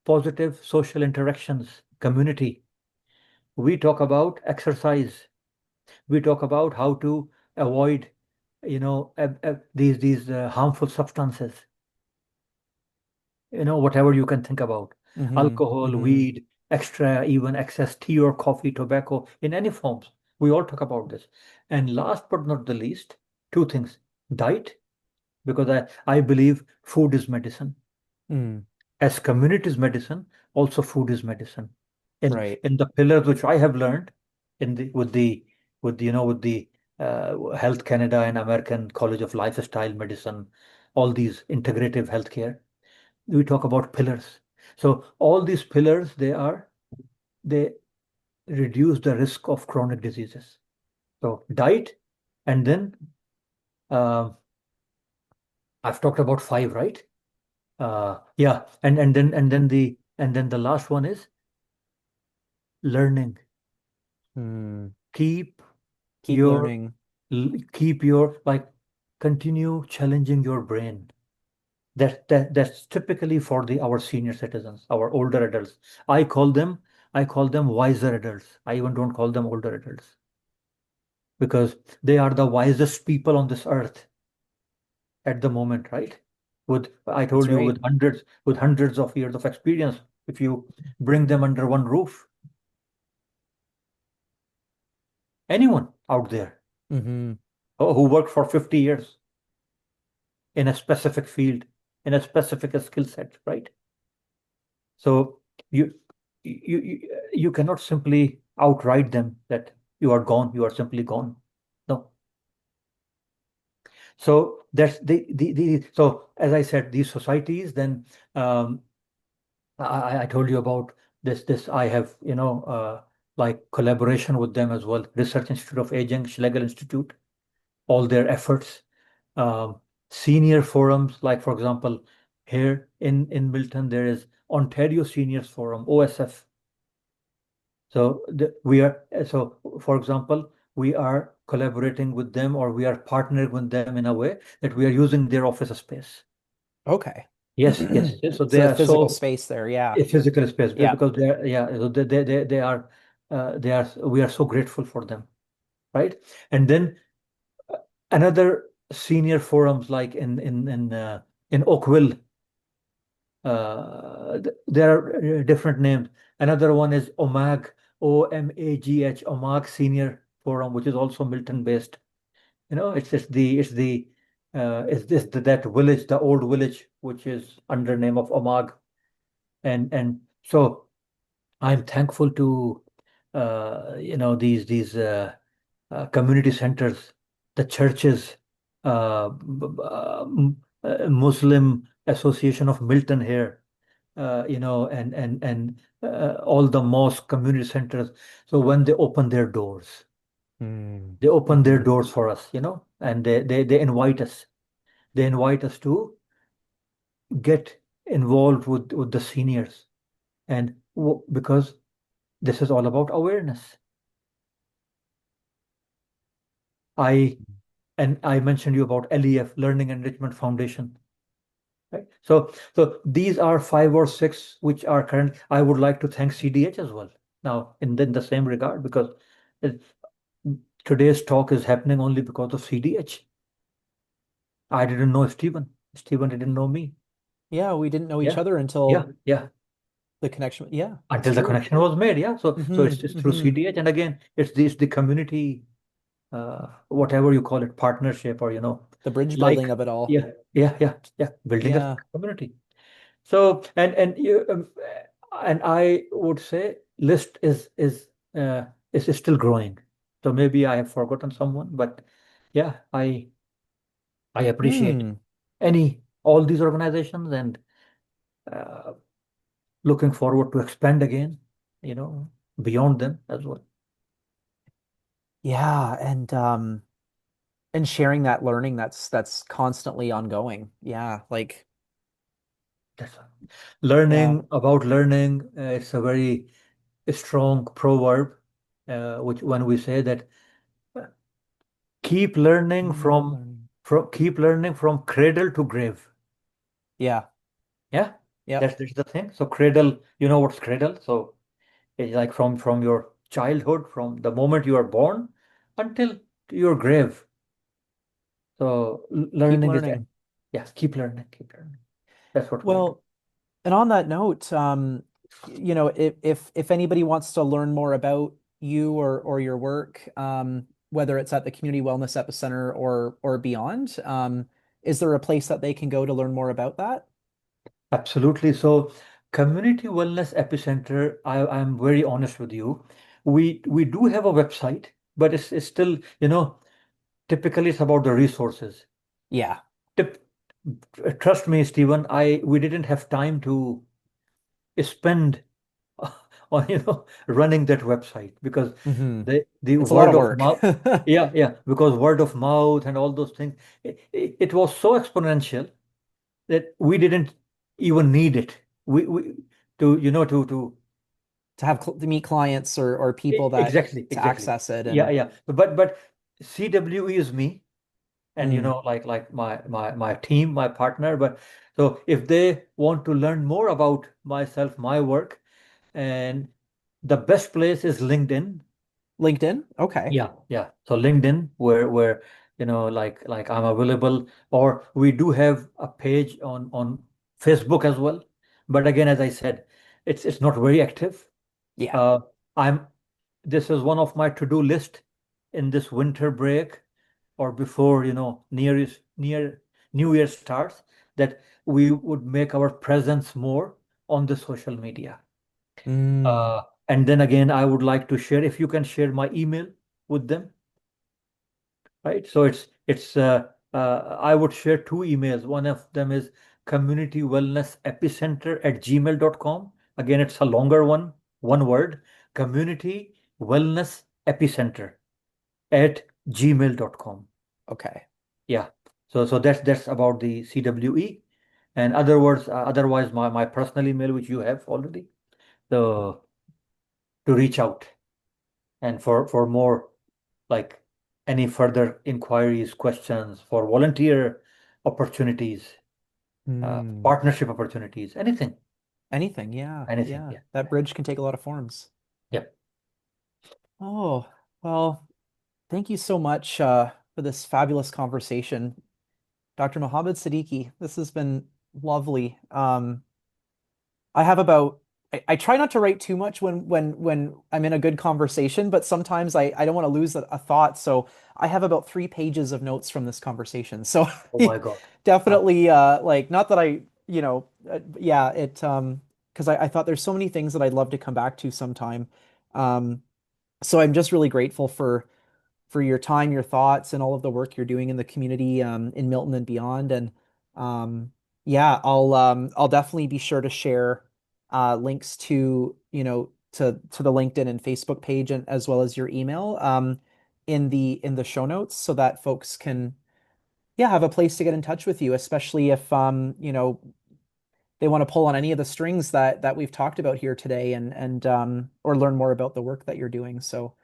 positive social interactions, community, we talk about exercise, we talk about how to avoid, these harmful substances, whatever you can think about, Hmm. alcohol, Hmm. weed, extra, even excess tea or coffee, tobacco, in any forms. We all talk about this. And last but not the least, two things: diet, because I believe food is medicine. Mm. As community is medicine, also food is medicine. Right. In the pillars which I have learned in the with the Health Canada and American College of Lifestyle Medicine, all these integrative healthcare, we talk about pillars. So all these pillars, they reduce the risk of chronic diseases. So diet, and then um I've talked about five, right? Yeah, and then the last one is learning. Hmm. Keep Keep your learning. keep your like continue challenging your brain. That's typically for the our senior citizens, our older adults. I call them wiser adults. I even don't call them older adults, because they are the wisest people on this earth at the moment, right? With I That's told you, right. with hundreds of years of experience, if you bring them under one roof, anyone out there Hmm. who worked for 50 years in a specific field, in a specific skill set, right? So you you cannot simply outright them that you are gone, you are simply gone. No. So that's the so as I said, these societies, then um, I told you about this I have, like collaboration with them as well. Research Institute of Aging, Schlegel Institute, all their efforts, um, senior forums, like for example, here in Milton there is Ontario Seniors Forum, OSF. So for example, we are collaborating with them, or we are partnering with them in a way that we are using their office space. Okay. Yes, yes, yes. So they So are physical so space there. Yeah. a physical space, Yeah. because they are, yeah, so they are we are so grateful for them, right? And then another senior forums, like in Oakville, there are different names. Another one is OMAG, OMAGH, OMAG Senior Forum, which is also Milton based. It's this that village, the old village, which is under name of OMAG. And so I'm thankful to these community centers, the churches, Muslim Association of Milton here, and all the mosque community centers. So when they open their doors, Mm. they open their Hmm. doors for us, and they invite us. They invite us to get involved with the seniors, and because this is all about awareness. I and I mentioned you about LEF, Learning Enrichment Foundation, right? So these are five or six which are current. I would like to thank CDH as well. Now, in the same regard, because it, today's talk is happening only because of CDH. I didn't know Stephen. Stephen didn't know me. Yeah. We didn't know each Yeah, other yeah, until yeah. the connection. Yeah, that's Until the true. connection was made. Yeah. So Hmm. it's through Hmm. CDH, and again, it's the community, whatever you call it, partnership, or The bridge like, building of it all. yeah, yeah, yeah, yeah, building a Yeah. community. So and I would say list is still growing. So maybe I have forgotten someone, but yeah, I appreciate Hmm. all these organizations, and uh, looking forward to expand again, you know, beyond them as well. Yeah, and sharing that learning that's constantly ongoing. Yeah, like That's all. yeah. Learning about learning, it's a very strong proverb, which when we say that uh, keep learning Learning about learning. keep learning from cradle to grave. Yeah. Yeah, Yep. that's the thing. So cradle, you know what's cradle? So it's like from your childhood, from the moment you are born until your grave. So Keep learning is that. learning. Yeah, keep learning, keep learning. That's what we'll do. Well, and on that note, if anybody wants to learn more about you or your work, whether it's at the Community Wellness Epicenter or beyond, is there a place that they can go to learn more about that? Absolutely. So Community Wellness Epicenter, I'm very honest with you. We do have a website, but it's still, typically it's about the resources. Yeah. Tip, Trust me, Stephen, I we didn't have time to spend on running that website because Hmm. the It's a lot word of of work. mouth, yeah, because word of mouth and all those things, it was so exponential that we didn't even need it. We to you know To have to meet clients or people that exactly, to exactly, access it yeah, and yeah, but CWE is me, and mm, like my team, my partner. But so if they want to learn more about myself, my work, and the best place is LinkedIn. LinkedIn. Okay. Yeah, yeah. So LinkedIn, where like I'm available, or we do have a page on Facebook as well. But again, as I said, it's not very active. Yeah. Uh, I'm This is one of my to-do list in this winter break, or before near New Year starts, that we would make our presence more on the social media. Mm, And then again, I would like to share, if you can share my email with them, right? So I would share two emails. One of them is community wellness epicenter at gmail.com. Again, it's a longer one word, community wellness epicenter at gmail.com. okay. Yeah. So that's about the CWE. And otherwise, my personal email, which you have already, so to reach out and for more, like, any further inquiries, questions, for volunteer opportunities, Hmm. partnership opportunities, anything, Anything. Yeah. anything. Yeah. Yeah. That bridge can take a lot of forms. Yeah. Oh, well, thank you so much for this fabulous conversation, Dr. Mohammad Siddiqui. This has been lovely. I have about I try not to write too much when I'm in a good conversation, but sometimes I don't want to lose a thought. So I have about 3 pages of notes from this conversation. So Oh my God. Uh, definitely like not that yeah, it because I thought there's so many things that I'd love to come back to sometime. Um so I'm just really grateful for your time, your thoughts, and all of the work you're doing in the community in Milton and beyond. And yeah, I'll definitely be sure to share links to to the LinkedIn and Facebook page and as well as your email in the show notes so that folks can yeah have a place to get in touch with you, especially if they want to pull on any of the strings that we've talked about here today and or learn more about the work that you're doing. So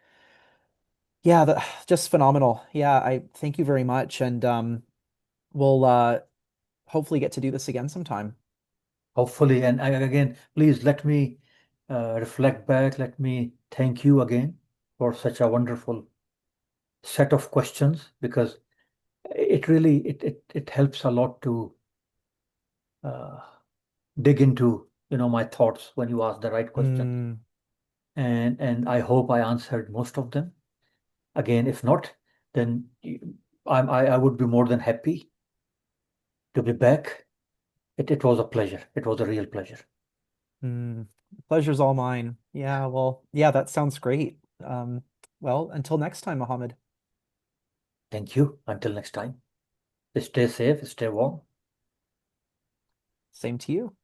yeah, just phenomenal. Yeah, I thank you very much, and we'll hopefully get to do this again sometime. Hopefully, and again, please let me reflect back. Let me thank you again for such a wonderful set of questions, because it helps a lot to uh, dig into my thoughts when you ask the right questions. Mm, And I hope I answered most of them. Again, if not, then I would be more than happy to be back. It was a pleasure. It was a real pleasure. mm. Pleasure's all mine. Yeah, well, yeah, that sounds great. Well, until next time, Mohammed. Thank you. Until next time. Stay safe, stay warm. Same to you.